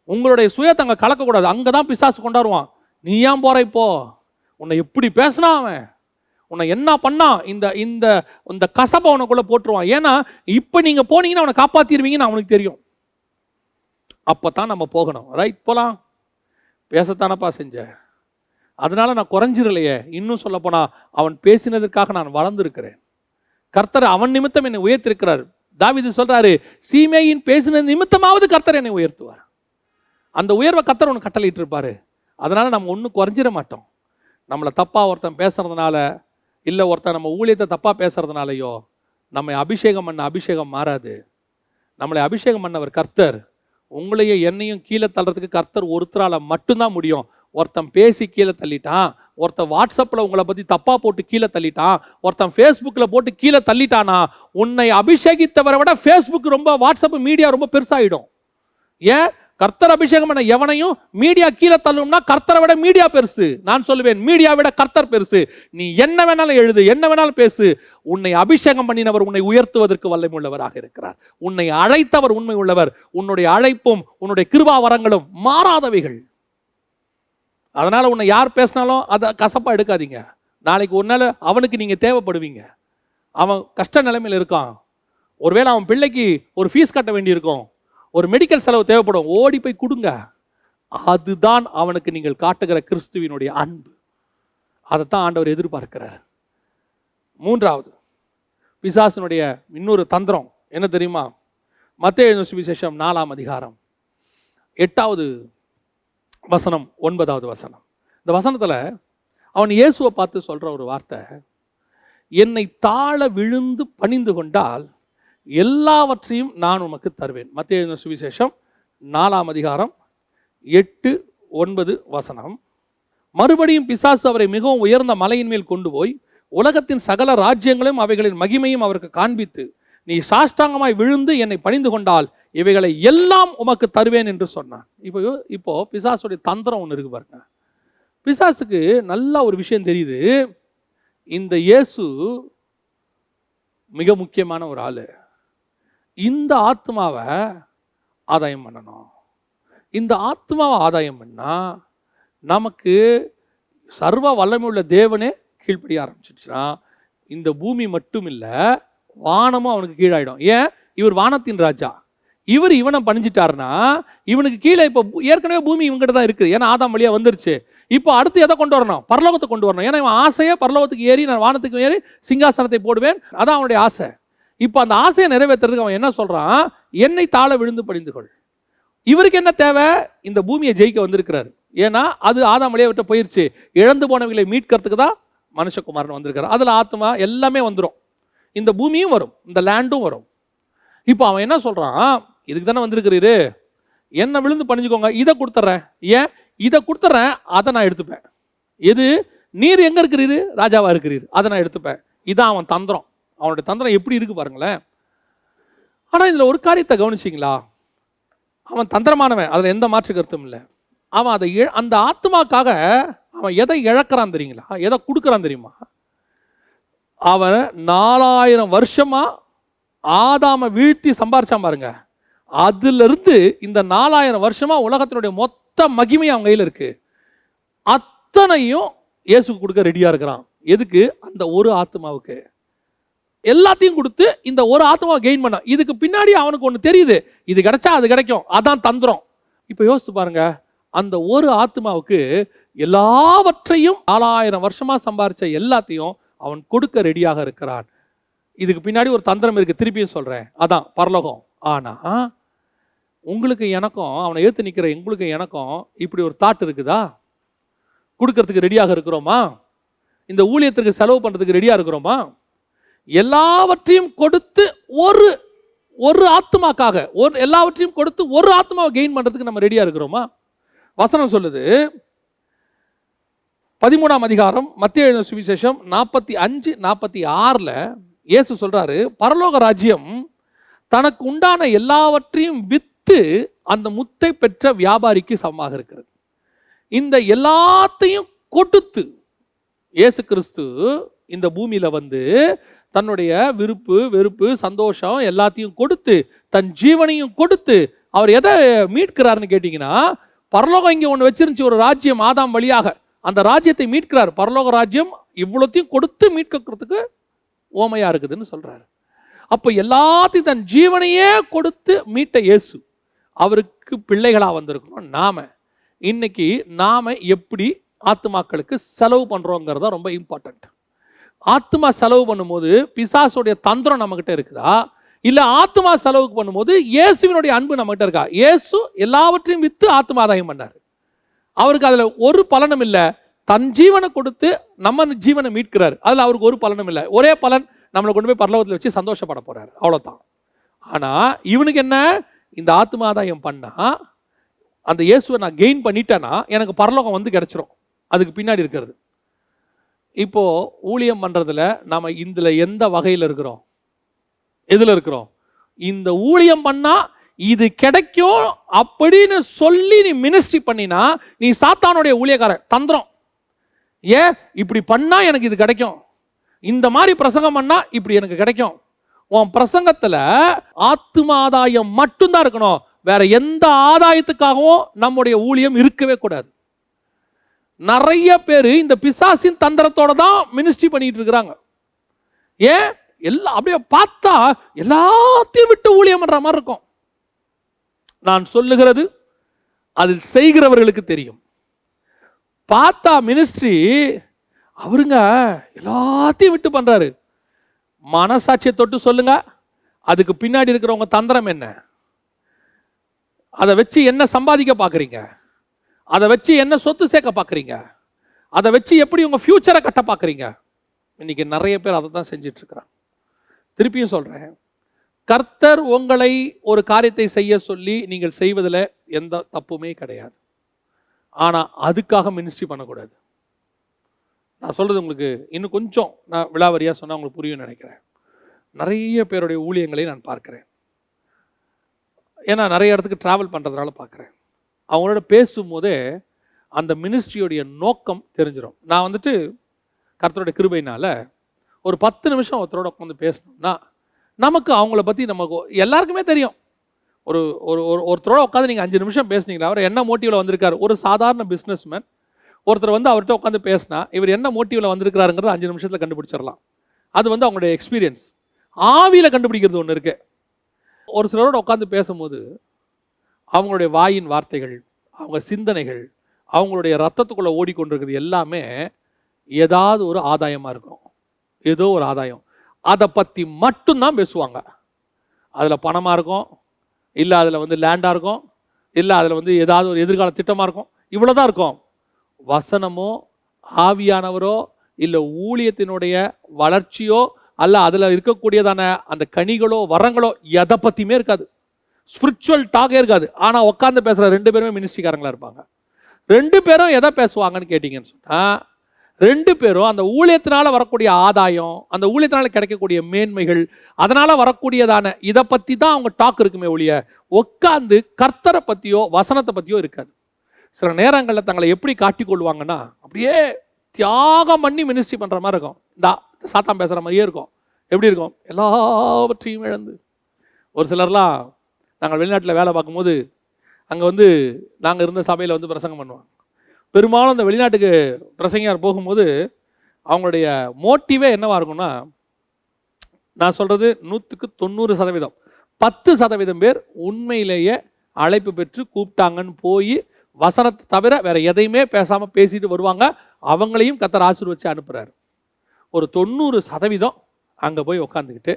உங்களுடைய சுயத்தை அங்கே கலக்கக்கூடாது. அங்கே தான் பிசாசு கொண்டாடுவான். நீ ஏன் போற இப்போ? உன்னை எப்படி பேசினா அவன், உன்னை என்ன பண்ணா, இந்த இந்த இந்த கசப்பை உனக்குள்ள போட்டுருவான். ஏன்னா இப்போ நீங்க போனீங்கன்னா அவனை காப்பாத்திடுவீங்கன்னு அவனுக்கு தெரியும். அப்பதான் நம்ம போகணும். ரைட், போலாம். பேசத்தானப்பா செஞ்ச, அதனால நான் குறைஞ்சிடலையே. இன்னும் சொல்ல போனா அவன் பேசினதற்காக நான் வளர்ந்துருக்கிறேன். கர்த்தர் அவன் நிமித்தம் என்னை உயர்த்திருக்கிறார். தாவீது சொல்றாரு, சீமேயின் பேசின நிமித்தமாவது கர்த்தர் என்னை உயர்த்துவார். அந்த உயர்வை கர்த்தர் ஒன்று கட்டளையிட்டு இருப்பாரு. அதனால நம்ம ஒன்றும் குறைஞ்சிட மாட்டோம். நம்மளை தப்பா ஒருத்தன் பேசுறதுனால, இல்லை ஒருத்தன் நம்ம ஊழியத்தை தப்பா பேசுறதுனாலையோ நம்மை அபிஷேகம் பண்ண அபிஷேகம் மாறாது. நம்மளை அபிஷேகம் பண்ணவர் கர்த்தர். உங்களையே என்னையும் கீழே தள்ளுறதுக்கு கர்த்தர் ஒருத்தரால மட்டும்தான் முடியும். ஒருத்தன் பேசி கீழே தள்ளிட்டான், ஒருத்தன் வாட்ஸ்அப்பில் உங்களை பற்றி தப்பா போட்டு கீழே தள்ளிட்டான், ஒருத்தன் ஃபேஸ்புக்கில் போட்டு கீழே தள்ளிட்டானா, உன்னை அபிஷேகித்தவரை விட ஃபேஸ்புக் ரொம்ப, வாட்ஸ்அப் மீடியா ரொம்ப பெருசாகிடும். ஏன்? கர்த்தர் அபிஷேகம் பண்ண எவனையும் மீடியா கீழே தள்ளும்னா கர்த்தரை விட மீடியா பெருசு. நான் சொல்லுவேன், மீடியா விட கர்த்தர் பெருசு. நீ என்ன வேணாலும் எழுது, என்ன வேணாலும் பேசு. உன்னை அபிஷேகம் பண்ணினவர் உன்னை உயர்த்துவதற்கு வல்லமை உள்ளவராக இருக்கிறார். உன்னை அழைத்தவர் உண்மை உள்ளவர். உன்னுடைய அழைப்பும் உன்னுடைய கிருபா வரங்களும் மாறாதவைகள். அதனால உன்னை யார் பேசினாலும் அதை கசப்பா எடுக்காதீங்க. நாளைக்கு ஒரு நாள் அவனுக்கு நீங்க தேவைப்படுவீங்க. அவன் கஷ்ட நிலைமையில் இருக்கான். ஒருவேளை அவன் பிள்ளைக்கு ஒரு ஃபீஸ் கட்ட வேண்டியிருக்கும், ஒரு மெடிக்கல் செலவு தேவைப்படும், ஓடி போய் கொடுங்க. அதுதான் அவனுக்கு நீங்கள் காட்டுகிற கிறிஸ்துவினுடைய அன்பு. அதைத்தான் ஆண்டவர் எதிர்பார்க்கிறார். மூன்றாவது பிசாசினுடைய இன்னொரு தந்திரம் என்ன தெரியுமா? மத்தேயு எழுதின சுவிசேஷம் 4ஆம் அதிகாரம் 8வது வசனம் 9வது வசனம். இந்த வசனத்துல அவன் இயேசுவை பார்த்து சொல்ற ஒரு வார்த்தை, என்னை தாழ விழுந்து பணிந்து கொண்டால் எல்லாவற்றையும் நான் உமக்கு தருவேன். மத்தேயு எழுதின சுவிசேஷம் 4ஆம் அதிகாரம் 8-9 வசனம். மறுபடியும் பிசாசு அவரை மிகவும் உயர்ந்த மலையின் மேல் கொண்டு போய் உலகத்தின் சகல ராஜ்யங்களையும் அவைகளின் மகிமையும் அவருக்கு காண்பித்து, நீ சாஷ்டாங்கமாய் விழுந்து என்னை பணிந்து கொண்டால் இவைகளை எல்லாம் உமக்கு தருவேன் என்று சொன்னான். இப்போ பிசாசுடைய தந்திரம் ஒன்று இருக்கு பாருங்க. பிசாசுக்கு நல்ல ஒரு விஷயம் தெரியுது, இந்த இயேசு மிக முக்கியமான ஒரு ஆளு. இந்த ஆத்மாவை ஆதாயம் பண்ணணும். இந்த ஆத்மாவை ஆதாயம் பண்ணா நமக்கு சர்வ வல்லமை உள்ள தேவனே கீழ்ப்படிய ஆரம்பிச்சிடுச்சுன்னா இந்த பூமி மட்டும் இல்லை, வானமும் அவனுக்கு கீழாயிடும். ஏன்? இவர் வானத்தின் ராஜா. இவனை பணிஞ்சிட்டாருன்னா இவனுக்கு கீழே இப்போ ஏற்கனவே பூமி இவங்ககிட்ட தான் இருக்குது. ஏன்னா ஆதாம் வழியா வந்துருச்சு. இப்போ அடுத்து எதை கொண்டு வரணும்? பரலோகத்தை கொண்டு வரணும். ஏன்னா இவன் ஆசையை பரலோகத்துக்கு ஏறி நான் வானத்துக்கு ஏறி சிங்காசனத்தை போடுவேன், அதான் அவனுடைய ஆசை. இப்போ அந்த ஆசையை நிறைவேற்றுறதுக்கு அவன் என்ன சொல்றான்? என்னை தாழ விழுந்து பணிந்து கொள். இவருக்கு என்ன தேவை? இந்த பூமியை ஜெயிக்க வந்திருக்கிறாரு. ஏன்னா அது ஆதாம் வழியா விட்டு போயிருச்சு. இழந்து போனவங்களை மீட்கிறதுக்கு தான் மனுஷகுமாரன் வந்திருக்காரு. அதுல ஆத்மா எல்லாமே வந்துடும், இந்த பூமியும் வரும், இந்த லேண்டும் வரும். இப்போ அவன் என்ன சொல்றான்? இதுக்கு தானே வந்திருக்கிறீரு, என்ன விழுந்து பணிஞ்சுக்கோங்க, இதை கொடுத்துட்றேன். ஏன்? இதை கொடுத்துட்றேன், அதை நான் எடுத்துப்பேன். எது? நீர் எங்க இருக்கிறீரு? ராஜாவா இருக்கிறீர், அதை நான் எடுத்துப்பேன். இதான் அவன் தந்திரம். அவனுடைய தந்திரம் எப்படி இருக்கு பாருங்களேன். ஆனா இதுல ஒரு காரியத்தை கவனிச்சிங்களா? அவன் தந்திரமானவன், அதுல எந்த மாற்று கருத்தும் இல்லை. அவன் அதை அந்த ஆத்மாக்காக அவன் எதை இழக்கிறான் தெரியுங்களா? எதை கொடுக்கறான் தெரியுமா? அவன் 4000 வருஷமா ஆதாம வீழ்த்தி சம்பாரிச்சான் பாருங்க. அதுல இருந்து இந்த 4000 வருஷமா உலகத்தினுடைய மொத்த மகிமை அவன் கையில் இருக்கு. அத்தனையும் இயேசுக்கு கொடுக்க ரெடியா இருக்கிறான். எதுக்கு? அந்த ஒரு ஆத்மாவுக்கு. எல்லாத்தையும் கொடுத்து இந்த ஒரு ஆத்மாவை கெயின் பண்ண. இதுக்கு பின்னாடி அவனுக்கு ஒன்று தெரியுது, இது கிடைச்சா அது கிடைக்கும், அதான் தந்திரம். இப்போ யோசிச்சு பாருங்க, அந்த ஒரு ஆத்மாவுக்கு எல்லாவற்றையும் 4000 வருஷமா சம்பாரிச்ச எல்லாத்தையும் அவன் கொடுக்க ரெடியாக இருக்கிறான். இதுக்கு பின்னாடி ஒரு தந்திரம் இருக்கு, திருப்பியும் சொல்றேன், அதான் பரலோகம். ஆனா உங்களுக்கு எனக்கும், அவனை ஏத்து நிக்கிற எங்களுக்கு எனக்கும் இப்படி ஒரு தாட் இருக்குதா? கொடுக்கறதுக்கு ரெடியாக இருக்கிறோமா? இந்த ஊழியத்திற்கு செலவு பண்றதுக்கு ரெடியா இருக்கிறோமா? எல்லாவற்றையும் கொடுத்து ஒரு ஆத்மாக்காக எல்லாவற்றையும் கொடுத்து ஒரு ஆத்மாவை கெயின் பண்றதுக்கு நம்ம ரெடியா இருக்கிறோமா? வசனம் சொல்லுது 13ஆம் அதிகாரம் மத்தேயு எழுதின சுவிசேஷம் 45-46 இயேசு சொல்றாரு, பரலோக ராஜ்யம் தனக்கு உண்டான எல்லாவற்றையும் வித்து அந்த முத்தை பெற்ற வியாபாரிக்கு சமமாக இருக்கிறது. இந்த எல்லாத்தையும் கொடுத்து இயேசு கிறிஸ்து இந்த பூமியில வந்து தன்னுடைய விருப்பு வெறுப்பு சந்தோஷம் எல்லாத்தையும் கொடுத்து தன் ஜீவனையும் கொடுத்து அவர் எதை மீட்கிறாருன்னு கேட்டீங்கன்னா, பரலோகம் இங்க ஒன்று வச்சிருந்துச்சு, ஒரு ராஜ்யம் ஆதாம் வழியாக, அந்த ராஜ்யத்தை மீட்கிறார். பரலோக ராஜ்யம் இவ்வளோத்தையும் கொடுத்து மீட்கிறதுக்கு ஓமையா இருக்குதுன்னு சொல்றாரு. அப்போ எல்லாத்தையும் தன் ஜீவனையே கொடுத்து மீட்ட இயேசு அவருக்கு பிள்ளைகளா வந்திருக்கிறோம் நாம. இன்னைக்கு நாம எப்படி ஆத்மாக்களுக்கு செலவு பண்றோங்கிறதா ரொம்ப இம்பார்ட்டன்ட். ஆத்மா செலவு பண்ணும்போது பிசாசுடைய தந்திரம் நம்ம கிட்ட இருக்குதா, இல்ல ஆத்மா செலவுக்கு பண்ணும்போது இயேசுவினுடைய அன்பு நம்ம கிட்ட இருக்கா? இயேசு எல்லாவற்றையும் வித்து ஆத்மா ஆதாயம் பண்ணாரு. அவருக்கு அதுல ஒரு பலனும் இல்லை. தன் ஜீவனை கொடுத்து நம்ம ஜீவனை மீட்கிறாரு, அதுல அவருக்கு ஒரு பலனும் இல்லை. ஒரே பலன், நம்மளை கொண்டு போய் பரலோகத்தில் வச்சு சந்தோஷப்பட போறாரு, அவ்வளவுதான். ஆனா இவனுக்கு என்ன? இந்த ஆத்மா ஆதாயம் பண்ணா அந்த இயேசுவை நான் கெயின் பண்ணிட்டேன்னா எனக்கு பரலோகம் வந்து கிடைச்சிரும். அதுக்கு பின்னாடி இருக்கிறது. இப்போ ஊழியம் பண்றதுல நாம இதுல எந்த வகையில் இருக்கிறோம்? எதுல இருக்கிறோம்? இந்த ஊழியம் பண்ணா இது கிடைக்கும் அப்படின்னு சொல்லி நீ மினிஸ்ட்ரி பண்ணினா நீ சாத்தானுடைய ஊழியக்காரன். தந்திரம். ஏன் இப்படி பண்ணா எனக்கு இது கிடைக்கும், இந்த மாதிரி பிரசங்கம் பண்ணா இப்படி எனக்கு கிடைக்கும். உன் பிரசங்கத்துல ஆத்தும ஆதாயம் மட்டும்தான் இருக்கணும், வேற எந்த ஆதாயத்துக்காகவும் நம்முடைய ஊழியம் இருக்கவே கூடாது. நிறைய பேர் இந்த பிசாசின் தந்திரத்தோட தான் மினிஸ்ட்ரி பண்ணிட்டு இருக்கிறாங்க. ஏன் எல்லாம் அப்படியே பார்த்தா எல்லாத்தையும் விட்டு ஊழியம் பண்ற மாதிரி இருக்கும். நான் சொல்லுகிறது அதில் செய்கிறவர்களுக்கு தெரியும். பார்த்தா மினிஸ்ட்ரி அவருங்க எல்லாத்தையும் விட்டு பண்றாரு. மனசாட்சியை தொட்டு சொல்லுங்க, அதுக்கு பின்னாடி இருக்கிறவங்க தந்திரம் என்ன? அதை வச்சு என்ன சம்பாதிக்க பார்க்குறீங்க? அதை வச்சு என்ன சொத்து சேர்க்க பார்க்குறீங்க? அதை வச்சு எப்படி உங்கள் ஃபியூச்சரை கட்ட பார்க்குறீங்க? இன்னைக்கு நிறைய பேர் அதை தான் செஞ்சிட்டு இருக்கிறாங்க. திருப்பியும் சொல்கிறேன், கர்த்தர் உங்களை ஒரு காரியத்தை செய்ய சொல்லி நீங்கள் செய்வதில் எந்த தப்புமே கிடையாது. ஆனால் அதுக்காக மினிஸ்ட்ரி பண்ணக்கூடாது. நான் சொல்கிறது உங்களுக்கு இன்னும் கொஞ்சம் நான் விலாவரியாக சொன்னால் உங்களுக்கு புரியும் நினைக்கிறேன். நிறைய பேருடைய ஊழியங்களை நான் பார்க்குறேன். ஏன்னா நிறைய இடத்துக்கு ட்ராவல் பண்ணுறதுனால பார்க்குறேன். அவங்களோட பேசும்போதே அந்த மினிஸ்ட்ரியோடைய நோக்கம் தெரிஞ்சிடும். நான் வந்துட்டு கர்த்தருடைய கிருபையினால ஒரு 10 நிமிஷம் ஒருத்தரோட உட்காந்து பேசணும்னா நமக்கு அவங்கள பற்றி நமக்கு எல்லாருக்குமே தெரியும். ஒரு ஒரு ஒருத்தரோட உட்காந்து நீங்கள் 5 நிமிஷம் பேசுனீங்களா, அவர் என்ன மோட்டிவில் வந்திருக்காரு? ஒரு சாதாரண பிஸ்னஸ்மேன் ஒருத்தர் வந்து அவர்கிட்ட உட்காந்து பேசினா இவர் என்ன மோட்டிவில் வந்திருக்கிறாருங்கிறது 5 நிமிஷத்தில் கண்டுபிடிச்சிடலாம். அது வந்து அவங்களுடைய எக்ஸ்பீரியன்ஸ். ஆவியில் கண்டுபிடிக்கிறது ஒன்று இருக்கு. ஒரு சிலரோட உட்காந்து பேசும்போது அவங்களுடைய வாயின் வார்த்தைகள், அவங்க சிந்தனைகள், அவங்களுடைய ரத்தத்துக்குள்ளே ஓடிக்கொண்டிருக்கிறது எல்லாமே ஏதாவது ஒரு ஆதாயமாக இருக்கும். ஏதோ ஒரு ஆதாயம், அதை பற்றி மட்டும்தான் பேசுவாங்க. அதில் பணமாக இருக்கும், இல்லை அதில் வந்து லேண்டாக இருக்கும், இல்லை அதில் வந்து ஏதாவது ஒரு எதிர்கால திட்டமாக இருக்கும். இவ்வளோதான் இருக்கும். வசனமோ ஆவியானவரோ இல்லை ஊழியத்தினுடைய வளர்ச்சியோ அல்ல அதில் இருக்கக்கூடியதான அந்த கனிகளோ வரங்களோ எதை பற்றியுமே இருக்காது. ஸ்பிரிச்சுவல் டாகே இருக்காது. ஆனால் உட்காந்து பேசுகிற 2 பேருமே மினிஸ்ட்ரிக்காரங்களாக இருப்பாங்க. 2 பேரும் எதை பேசுவாங்கன்னு கேட்டிங்கன்னு சொன்னால், 2 பேரும் அந்த ஊழியத்தினால வரக்கூடிய ஆதாயம், அந்த ஊழியத்தினால கிடைக்கக்கூடிய மேன்மைகள், அதனால் வரக்கூடியதான இதை பற்றி தான் அவங்க டாக் இருக்குமே ஒழிய உட்காந்து கர்த்தரை பற்றியோ வசனத்தை பற்றியோ இருக்காது. சில நேரங்களில் தங்களை எப்படி காட்டிக்கொள்வாங்கன்னா அப்படியே தியாகம் பண்ணி மினிஸ்ட்ரி பண்ணுற மாதிரி இருக்கும். இந்த சாத்தான் பேசுகிற மாதிரியே இருக்கும். எப்படி இருக்கும்? எல்லாவற்றையும் இழந்து. ஒரு சிலர்லாம் நாங்கள் வெளிநாட்டில் வேலை பார்க்கும்போது அங்கே வந்து நாங்கள் இருந்த சபையில் வந்து பிரசங்கம் பண்ணுவாங்க. பெரும்பாலும் அந்த வெளிநாட்டுக்கு பிரசங்கியார் போகும்போது அவங்களுடைய மோட்டிவே என்னவாக இருக்கும்னா, நான் சொல்கிறது 100க்கு 90%, 10% பேர் உண்மையிலேயே அழைப்பு பெற்று கூப்பிட்டாங்கன்னு போய் வசனத்தை தவிர வேற எதையுமே பேசாமல் பேசிட்டு வருவாங்க. அவங்களையும் கர்த்தர் ஆசீர்வதிச்சு அனுப்புகிறார். ஒரு 90% அங்கே போய் உட்காந்துக்கிட்டு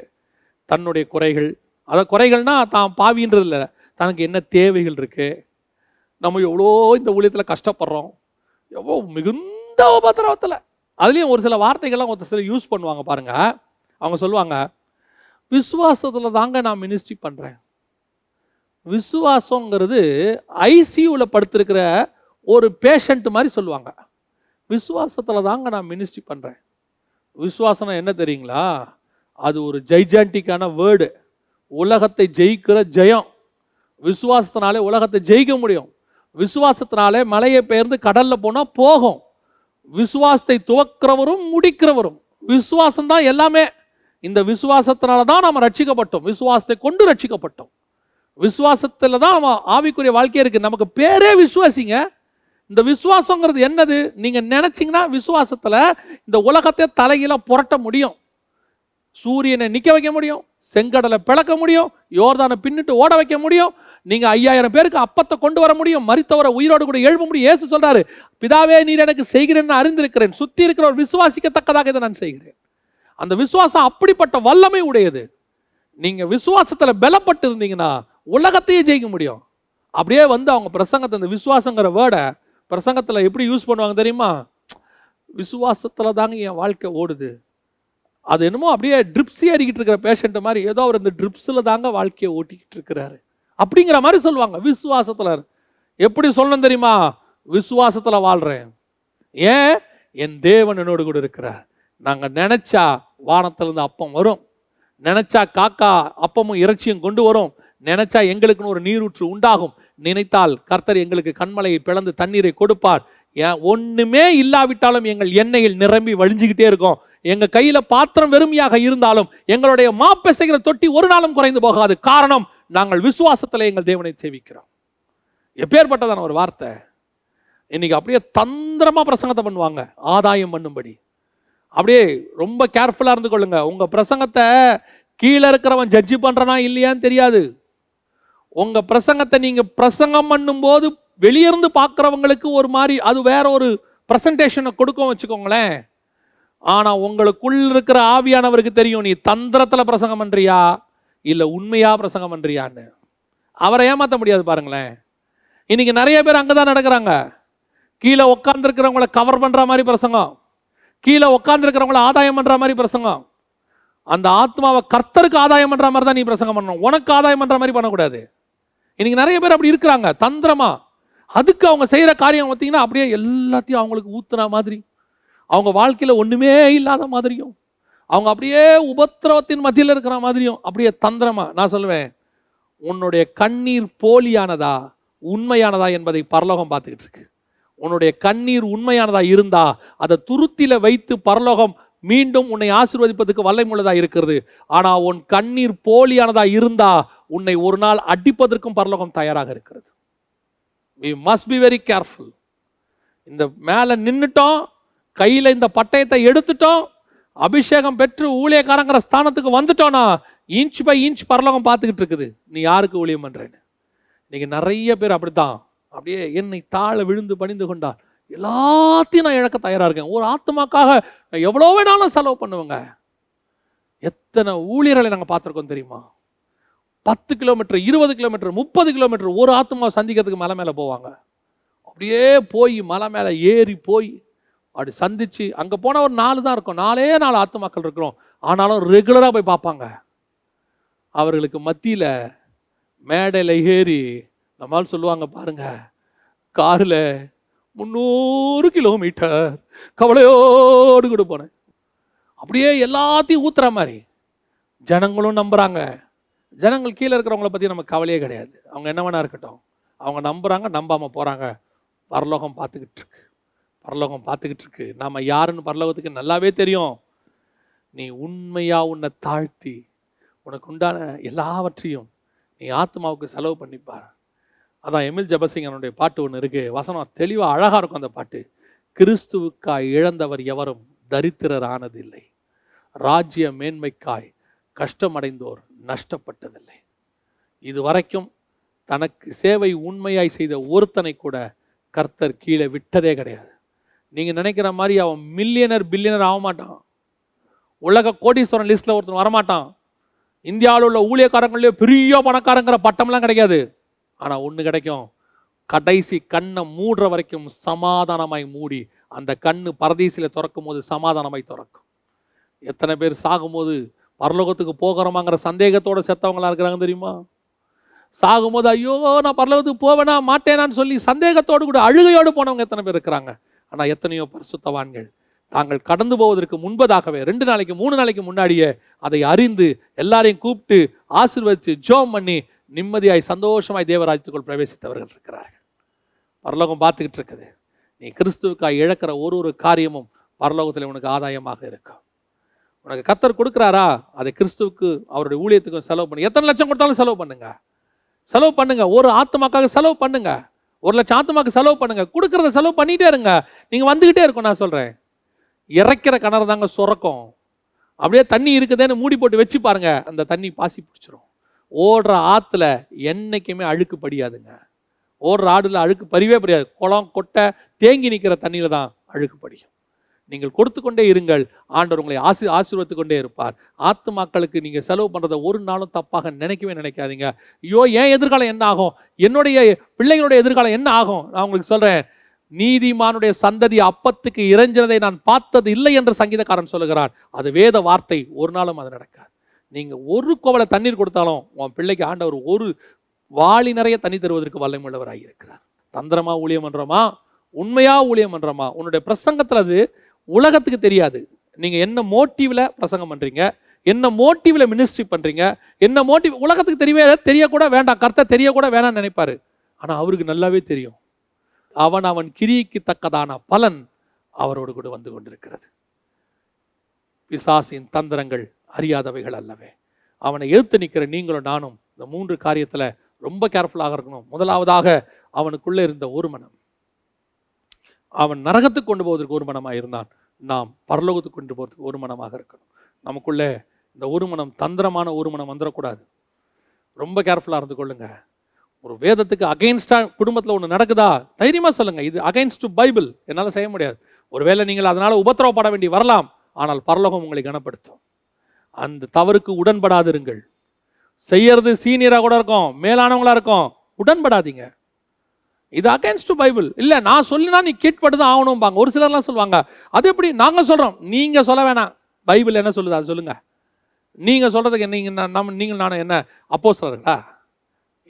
தன்னுடைய குறைகள், அதை குறைகள்னா தான் பாவின்றது இல்லை, தனக்கு என்ன தேவைகள் இருக்குது, நம்ம எவ்வளோ இந்த ஊழியத்தில் கஷ்டப்படுறோம், எவ்வளோ மிகுந்த உபத்திரவத்தில். அதுலேயும் ஒரு சில வார்த்தைகள்லாம் ஒரு சில யூஸ் பண்ணுவாங்க பாருங்க. அவங்க சொல்லுவாங்க, விசுவாசத்தில் தாங்க நான் மினிஸ்ட்ரி பண்ணுறேன். விசுவாசங்கிறது ஐசியூவில் படுத்திருக்கிற ஒரு பேஷண்ட் மாதிரி சொல்லுவாங்க. விசுவாசத்தில் தாங்க நான் மினிஸ்ட்ரி பண்ணுறேன். விசுவாசம் என்ன தெரியுங்களா? அது ஒரு ஜைஜாண்டிக்கான வேர்டு. உலகத்தை ஜெயிக்கிற ஜெயம். விசுவாசத்தினாலே உலகத்தை ஜெயிக்க முடியும். விசுவாசத்தினாலே மலையை பெயர்ந்து கடலில் போனால் போகும். விசுவாசத்தை துவக்கிறவரும் முடிக்கிறவரும் விசுவாசம் தான் எல்லாமே. இந்த விசுவாசத்தினால தான் நம்ம ரட்சிக்கப்பட்டோம். விசுவாசத்தை கொண்டு ரட்சிக்கப்பட்டோம். விசுவாசத்தில் தான் நம்ம ஆவிக்குரிய வாழ்க்கையே இருக்குது. நமக்கு பேரே விசுவாசிங்க. இந்த விசுவாசங்கிறது என்னது? நீங்கள் நினச்சிங்கன்னா விசுவாசத்தில் இந்த உலகத்தை தலைகீழ புரட்ட முடியும். சூரியனை நிற்க வைக்க முடியும், செங்கடலை பிளக்க முடியும், யோர்தானை பின்னிட்டு ஓட வைக்க முடியும். நீங்கள் 5000 பேருக்கு அப்பத்தை கொண்டு வர முடியும், மரித்தவரை உயிரோடு கூட எழுப்ப முடியும். இயேசு சொல்றாரு, பிதாவே நீர் எனக்கு செய்கிறேன்னு அறிந்திருக்கிறேன், சுற்றி இருக்கிறவர் விசுவாசிக்கத்தக்கதாக இதை நான் செய்கிறேன். அந்த விசுவாசம் அப்படிப்பட்ட வல்லமை உடையது. நீங்க விசுவாசத்தில் பலப்பட்டு இருந்தீங்கன்னா உலகத்தையே ஜெயிக்க முடியும். அப்படியே வந்து அவங்க பிரசங்கத்தை, அந்த விசுவாசங்கிற வேர்டை பிரசங்கத்தில் எப்படி யூஸ் பண்ணுவாங்க தெரியுமா? விசுவாசத்தில் தாங்க என் வாழ்க்கை ஓடுது. அது என்னமோ அப்படியே ட்ரிப்ஸ் ஏறிக்கிட்டு இருக்கிற பேஷண்ட் மாதிரி, ஏதோ அவர் இந்த ட்ரிப்ஸில் தாங்க வாழ்க்கையை ஓட்டிக்கிட்டு இருக்கிறாரு அப்படிங்கிற மாதிரி சொல்லுவாங்க. விசுவாசத்தில் எப்படி சொல்லணும் தெரியுமா? விசுவாசத்தில் வாழ்கிறேன். ஏன்? என் தேவன் என்னோடு கூட இருக்கிறார். நாங்கள் நினைச்சா வானத்திலிருந்து அப்பம் வரும், நினைச்சா காக்கா அப்பமும் இறைச்சியும் கொண்டு வரும், நினைச்சா எங்களுக்குன்னு ஒரு நீரூற்று உண்டாகும், நினைத்தால் கர்த்தர் எங்களுக்கு கண்மலையை பிளந்து தண்ணீரை கொடுப்பார். ஒண்ணுமே இல்லாவிட்டாலும் எங்கள் எண்ணெயில் நிரம்பி வழிஞ்சுக்கிட்டே இருக்கும். எங்க கையில பாத்திரம் வெறுமையாக இருந்தாலும் எங்களுடைய மாப்பெசைகிற தொட்டி ஒரு நாளும் குறைந்து போகாது. காரணம், நாங்கள் விசுவாசத்துல எங்கள் தேவனை சேவிக்கிறோம். எப்பேற்பட்டதான ஒரு வார்த்தை! இன்னைக்கு அப்படியே தந்திரமா பிரசங்கத்தை பண்ணுவாங்க, ஆதாயம் பண்ணும்படி. அப்படியே ரொம்ப கேர்ஃபுல்லா இருந்து கொள்ளுங்க. உங்க பிரசங்கத்தை கீழே இருக்கிறவன் ஜட்ஜி பண்றனா இல்லையான்னு தெரியாது. உங்க பிரசங்கத்தை நீங்க பிரசங்கம் பண்ணும் போது வெளியிருந்து பார்க்கிறவங்களுக்கு ஒரு மாதிரி அது வேற ஒரு பிரசன்டேஷனை கொடுக்கும் வச்சுக்கோங்களேன். ஆனா உங்களுக்குள் இருக்கிற ஆவியானவருக்கு தெரியும் நீ தந்திரத்துல பிரசங்கம் பண்றியா இல்ல உண்மையா பிரசங்கம் பண்றியான்னு. அவரை ஏமாற்ற முடியாது. பாருங்களேன், இன்னைக்கு நிறைய பேர் அங்கதான் நடக்கிறாங்க. கீழே உட்கார்ந்து இருக்கிறவங்களை கவர் பண்ற மாதிரி பிரசங்கம், கீழே உட்கார்ந்து இருக்கிறவங்களை ஆதாயம் பண்ற மாதிரி பிரசங்கம். அந்த ஆத்மாவை கர்த்தருக்கு ஆதாயம் பண்ற மாதிரி தான் நீ பிரசங்கம் பண்ணணும், உனக்கு ஆதாயம் பண்ற மாதிரி பண்ணக்கூடாது. இன்னைக்கு நிறைய பேர் அப்படி இருக்கிறாங்க தந்திரமா. அதுக்கு அவங்க செய்யற காரியம் பார்த்தீங்கன்னா அப்படியே எல்லாத்தையும் அவங்களுக்கு ஊத்துன மாதிரி, அவங்க வாழ்க்கையில ஒண்ணுமே இல்லாத மாதிரியும், அவங்க அப்படியே உபத்திரவத்தின் மத்தியில் இருக்கிற மாதிரியும் அப்படியே தந்திரமா. நான் சொல்லுவேன், உன்னுடைய கண்ணீர் போலியானதா உண்மையானதா என்பதை பரலோகம் பார்த்துக்கிட்டு இருக்கு. உன்னுடைய கண்ணீர் உண்மையானதா இருந்தா அதை துருத்தில வைத்து பரலோகம் மீண்டும் உன்னை ஆசீர்வதிப்பதற்கு வல்லமையுள்ளதா இருக்கிறது. ஆனா உன் கண்ணீர் போலியானதா இருந்தா உன்னை ஒரு நாள் அடிப்பதற்கும் பரலோகம் தயாராக இருக்கிறது. We must be very careful. இந்த மேல நின்னுட்டோம், கையில இந்த பட்டயத்தை எடுத்துட்டோம், அபிஷேகம் பெற்று ஊழியக்காரங்கிற ஸ்தானத்துக்கு வந்துட்டோம்னா இன்ச் பை இன்ச் பரலோகம் பார்த்துக்கிட்டு இருக்குது நீ யாருக்கு ஊழியம் பண்றேன்னு. இன்னைக்கு நிறைய பேர் அப்படித்தான், அப்படியே என்னை தாழ விழுந்து பணிந்து கொண்டார், எல்லாத்தையும் நான் இழக்க தயாரா இருக்கேன், ஒரு ஆத்மாக்காக நான் எவ்வளோ வேணாலும் செலவு பண்ணுவேங்க. எத்தனை ஊழியர்களை நாங்கள் பார்த்துருக்கோம் தெரியுமா? 10 கிலோமீட்டர் 20 கிலோமீட்டர் 30 கிலோமீட்டர் ஒரு ஆத்மா சந்திக்கிறதுக்கு மலை மேலே போவாங்க. அப்படியே போய் மலை மேலே ஏறி போய் அப்படி சந்திச்சு அங்கே போனால் ஒரு 4 தான் இருக்கும், 4 ஆத்மாக்கள் இருக்கிறோம். ஆனாலும் ரெகுலராக போய் பார்ப்பாங்க. அவர்களுக்கு மத்தியில் மேடையில் ஏறி நம்மால் சொல்லுவாங்க, பாருங்க காரில் 300 கிலோமீட்டர் கவலையோடு கூட போனேன். அப்படியே எல்லாத்தையும் ஊத்துற மாதிரி ஜனங்களும் நம்புறாங்க. ஜனங்கள் கீழே இருக்கிறவங்கள பற்றி நமக்கு கவலையே கிடையாது, அவங்க என்ன வேணா இருக்கட்டும், அவங்க நம்புறாங்க, நம்பாமல் போகிறாங்க. பரலோகம் பார்த்துக்கிட்டு இருக்கு, பரலோகம் பார்த்துக்கிட்டு இருக்கு. நாம் யாருன்னு பரலோகத்துக்கு நல்லாவே தெரியும். நீ உண்மையாக உன்னை தாழ்த்தி உனக்கு உண்டான எல்லாவற்றையும் நீ ஆத்மாவுக்கு செலவு பண்ணிப்பார். அதான் எமில் ஜெபசிங்கனுடைய பாட்டு ஒன்று இருக்கு, வசனம் தெளிவாக அழகாக இருக்கும் அந்த பாட்டு. கிறிஸ்துவுக்காய் இழந்தவர் எவரும் தரித்திரர் ஆனதில்லை, ராஜ்ய மேன்மைக்காய் கஷ்டமடைந்தோர் நஷ்டப்பட்டதில்லை. இது வரைக்கும் தனக்கு சேவை உண்மையாய் செய்த ஒருத்தனை கூட கர்த்தர் கீழே விட்டதே கிடையாது. நீங்கள் நினைக்கிற மாதிரி அவன் மில்லியனர் பில்லியனர் ஆக மாட்டான், உலக கோடீஸ்வரன் லிஸ்ட்டில் ஒருத்தன் வரமாட்டான், இந்தியாவில் உள்ள ஊழியக்காரங்களே பெரிய பணக்காரங்கிற பட்டம்லாம் கிடைக்காது. ஆனால் ஒன்று கிடைக்கும், கடைசி கண்ணை மூடுற வரைக்கும் சமாதானமாய் மூடி அந்த கண்ணு பரதீசில் திறக்கும் போது சமாதானமாய் திறக்கும். எத்தனை பேர் சாகும்போது பரலோகத்துக்கு போகிறோமாங்கிற சந்தேகத்தோடு செத்தவங்களா இருக்கிறாங்க தெரியுமா? சாகும்போது ஐயோ நான் பரலோகத்துக்கு போவேனா மாட்டேனான்னு சொல்லி சந்தேகத்தோடு கூட அழுகையோடு போனவங்க எத்தனை பேர் இருக்கிறாங்க. ஆனால் எத்தனையோ பரிசுத்தவான்கள் தாங்கள் கடந்து போவதற்கு முன்பதாகவே 2 நாளைக்கு 3 நாளைக்கு முன்னாடியே அதை அறிந்து எல்லாரையும் கூப்பிட்டு ஆசீர்வதித்து ஜெபம் பண்ணி நிம்மதியாய் சந்தோஷமாய் தேவராஜ்யத்துக்குள் பிரவேசித்தவர்கள் இருக்கிறார்கள். பரலோகம் பார்த்துக்கிட்டு இருக்குது. நீ கிறிஸ்துவுக்காய் இழக்கிற ஒரு காரியமும் பரலோகத்தில் உனக்கு ஆதாயமாக இருக்கும். உனக்கு கர்த்தர் கொடுக்குறாரா, அதை கிறிஸ்துவுக்கு அவருடைய ஊழியத்துக்கும் செலவு பண்ணுங்க. எத்தனை லட்சம் கொடுத்தாலும் செலவு பண்ணுங்க, செலவு பண்ணுங்க. ஒரு ஆத்மாக்காக செலவு பண்ணுங்க, 1 லட்சம் ஆத்மாக்கு செலவு பண்ணுங்க. கொடுக்கறத செலவு பண்ணிட்டே இருங்க, நீங்க வந்துகிட்டே இருக்கும். நான் சொல்றேன், இறைக்கிற கிணறு தாங்க சுரக்கும். அப்படியே தண்ணி இருக்குதுன்னு மூடி போட்டு வச்சு பாருங்க, அந்த தண்ணி பாசி பிடிச்சிரும். ஓடுற ஆற்றுல என்னைக்குமே அழுக்கு படியாதுங்க. ஓடுற ஆடுல அழுக்கு பறிவே படியாது. குளம் கொட்டை தேங்கி நிற்கிற தண்ணியில தான் அழுக்கு படியும். நீங்கள் கொடுத்து கொண்டே இருங்கள், ஆண்டவர் உங்களை ஆசீர்வதித்து கொண்டே இருப்பார். ஆத்துமாக்களுக்கு நீங்கள் செலவு பண்ணுறதை ஒரு நாளும் தப்பாக நினைக்கவே நினைக்காதீங்க. ஐயோ என் எதிர்காலம் என்ன ஆகும், என்னுடைய பிள்ளைகளுடைய எதிர்காலம் என்ன ஆகும். நான் உங்களுக்கு சொல்கிறேன், நீதிமானுடைய சந்ததி அப்பத்துக்கு இறைஞ்சினதை நான் பார்த்தது இல்லை என்று சங்கீதக்காரன் சொல்லுகிறார். அது வேத வார்த்தை, ஒரு நாளும் அது நடக்காது. நீங்கள் ஒரு கோவலை தண்ணீர் கொடுத்தாலும் உன் பிள்ளைக்கு ஆண்டவர் ஒரு வாளி நிறைய தண்ணி தருவதற்கு வல்லமையுள்ளவராக இருக்கிறார். தந்திரமா ஊழியம் பண்றோமா, உண்மையா ஊழியம் பண்றோமா, உன்னுடைய பிரசங்கத்தில் அது உலகத்துக்கு தெரியாது. நீங்க என்ன மோட்டிவ்ல பிரசங்கம் பண்றீங்க, என்ன மோட்டிவ்ல மினிஸ்ட்ரி பண்றீங்க, என்ன மோட்டிவ் உலகத்துக்கு தெரியக்கூட வேண்டாம், கர்த்தர் தெரியக்கூட வேணாம்னு நினைப்பாரு. ஆனா அவருக்கு நல்லாவே தெரியும். அவன் கிரியைக்கு தக்கதான பலன் அவரோடு கூட வந்து கொண்டிருக்கிறது. பிசாசின் தந்திரங்கள் அறியாதவைகள் அல்லவே. அவனை எதிர்த்து நிற்கிற நீங்களும் நானும் இந்த 3 காரியத்துல ரொம்ப கேர்ஃபுல்லாக இருக்கணும். முதலாவதாக, அவனுக்குள்ளே இருந்த ஒரு மனம். அவன் நரகத்துக்கு கொண்டு போவதற்கு ஒரு மனமாக இருந்தான். நாம் பரலோகத்துக்கு கொண்டு போவதற்கு ஒரு மனமாக இருக்கணும். நமக்குள்ளே இந்த ஒரு மனம் தந்திரமான ஒரு மனம் வந்துடக்கூடாது. ரொம்ப கேர்ஃபுல்லாக இருந்து கொள்ளுங்க. ஒரு வேதத்துக்கு அகைன்ஸ்டா குடும்பத்தில் ஒன்று நடக்குதா, தைரியமா சொல்லுங்க, இது அகைன்ஸ்ட் டு பைபிள், என்னால் செய்ய முடியாது. ஒருவேளை நீங்கள் அதனால உபத்திரவப்பட வேண்டி வரலாம், ஆனால் பரலோகம் உங்களை கனப்படுத்தும். அந்த தவறுக்கு உடன்படாதிருங்கள். செய்யறது சீனியராக கூட இருக்கும், மேலானவங்களா இருக்கும், உடன்படாதீங்க. இது அகைன்ஸ்ட் டு பைபிள். இல்லை நான் சொல்லினா நீ கீழ்பட்டுதான் ஆகணும்பாங்க. ஒரு சிலர்லாம் சொல்லுவாங்க, அது எப்படி நாங்கள் சொல்கிறோம், நீங்கள் சொல்ல வேணாம், பைபிள் என்ன சொல்லுது அது சொல்லுங்க. நீங்கள் சொல்கிறதுக்கு நீங்கள் நானும் என்ன அப்போஸ்தலர்களா?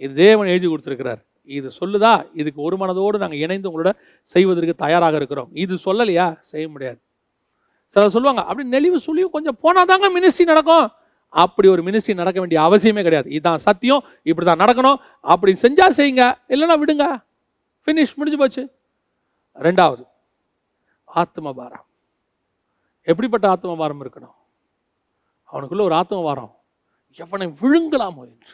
இது தேவன் எழுதி கொடுத்துருக்கிறார். இது சொல்லுதா, இதுக்கு ஒரு மனதோடு நாங்கள் இணைந்து உங்களோட செய்வதற்கு தயாராக இருக்கிறோம். இது சொல்லலையா, செய்ய முடியாது. சிலர் சொல்லுவாங்க, அப்படி நெளிவு சுழிவு கொஞ்சம் போனாதாங்க மினிஸ்ட்ரி நடக்கும். அப்படி ஒரு மினிஸ்ட்ரி நடக்க வேண்டிய அவசியமே கிடையாது. இதுதான் சத்தியம், இப்படி தான் நடக்கணும், அப்படி செஞ்சா செய்யுங்க, இல்லைன்னா விடுங்க, ஃபினிஷ், முடிஞ்சு போச்சு. 2வது, ஆத்ம பாரம். எப்படிப்பட்ட ஆத்ம பாரம் இருக்கணும்? அவனுக்குள்ள ஒரு ஆத்ம பாரம், எவனை விழுங்கலாமோ என்று.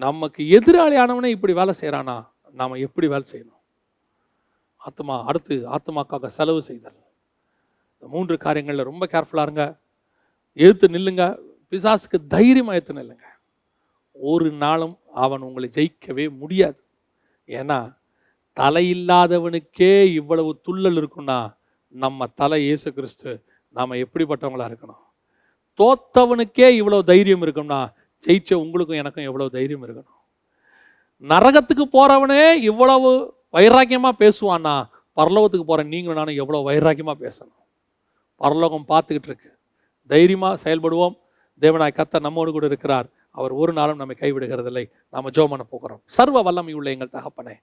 நமக்கு எதிராளியானவனே இப்படி வேலை செய்யறானா, நாம எப்படி வேலை செய்யணும்? ஆத்மா. அடுத்து, ஆத்மாக்காக செலவு செய்தல். இந்த 3 காரியங்கள்ல ரொம்ப கேர்ஃபுல்லா இருங்க. எழுத்து நில்லுங்க. பிசாசுக்கு தைரியமா எழுத்து நில்லுங்க. ஒரு நாளும் அவன் உங்களை ஜெயிக்கவே முடியாது. ஏன்னா தலையில்லாதவனுக்கே இவ்வளவு துள்ளல் இருக்குன்னா, நம்ம தலை இயேசு கிறிஸ்து, நாம எப்படிப்பட்டவங்களா இருக்கணும்? தோத்தவனுக்கே இவ்வளவு தைரியம் இருக்கும்னா, ஜெயிச்ச உங்களுக்கும் எனக்கும் எவ்வளவு தைரியம் இருக்கணும்? நரகத்துக்கு போறவனே இவ்வளவு வைராக்கியமா பேசுவான்னா, பரலோகத்துக்கு போற நீங்களும் நானும் எவ்வளவு வைராக்கியமா பேசணும்? பரலோகம் பார்த்துக்கிட்டு இருக்கு. தைரியமா செயல்படுவோம். தேவனாய் கர்த்தர் நம்மோடு கூட இருக்கிறார். அவர் ஒரு நாளும் நம்மை கைவிடுகிறதில்லை. நாம ஜெபம் பண்ண போகிறோம். சர்வ வல்லமை உள்ள எங்கள் தகப்பனே,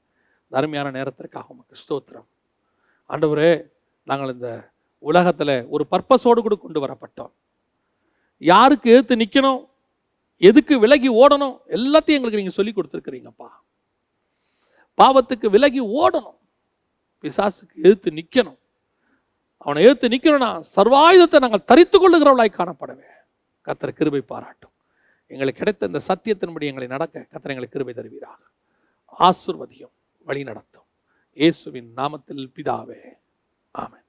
அருமையான நேரத்திற்காக உமக்கு ஸ்தோத்திரம். ஆண்டவரே, நாங்கள் இந்த உலகத்துல ஒரு பர்பஸோடு கூட கொண்டு வரப்பட்டோம். யாருக்கு எதிர்த்து நிக்கணும், எதுக்கு விலகி ஓடணும், எல்லாத்தையும் எங்களுக்கு நீங்க சொல்லி கொடுத்துருக்கிறீங்கப்பா. பாவத்துக்கு விலகி ஓடணும், பிசாசுக்கு எதிர்த்து நிக்கணும். அவனை எதிர்த்து நிக்கணும்னா சர்வாயுதத்தை நாங்கள் தரித்து கொள்ளுகிறவளாய் காணப்படவே கர்த்தர் கிருபை பாராட்டும். எங்களுக்கு கிடைத்த இந்த சத்தியத்தின்படி எங்களை நடக்க கர்த்தர் எங்களுக்கு கிருபை தருவீராக. ஆசீர்வதியும், வழி நடத்தும். இயேசுவின் நாமத்தில் பிதாவே, ஆமென்.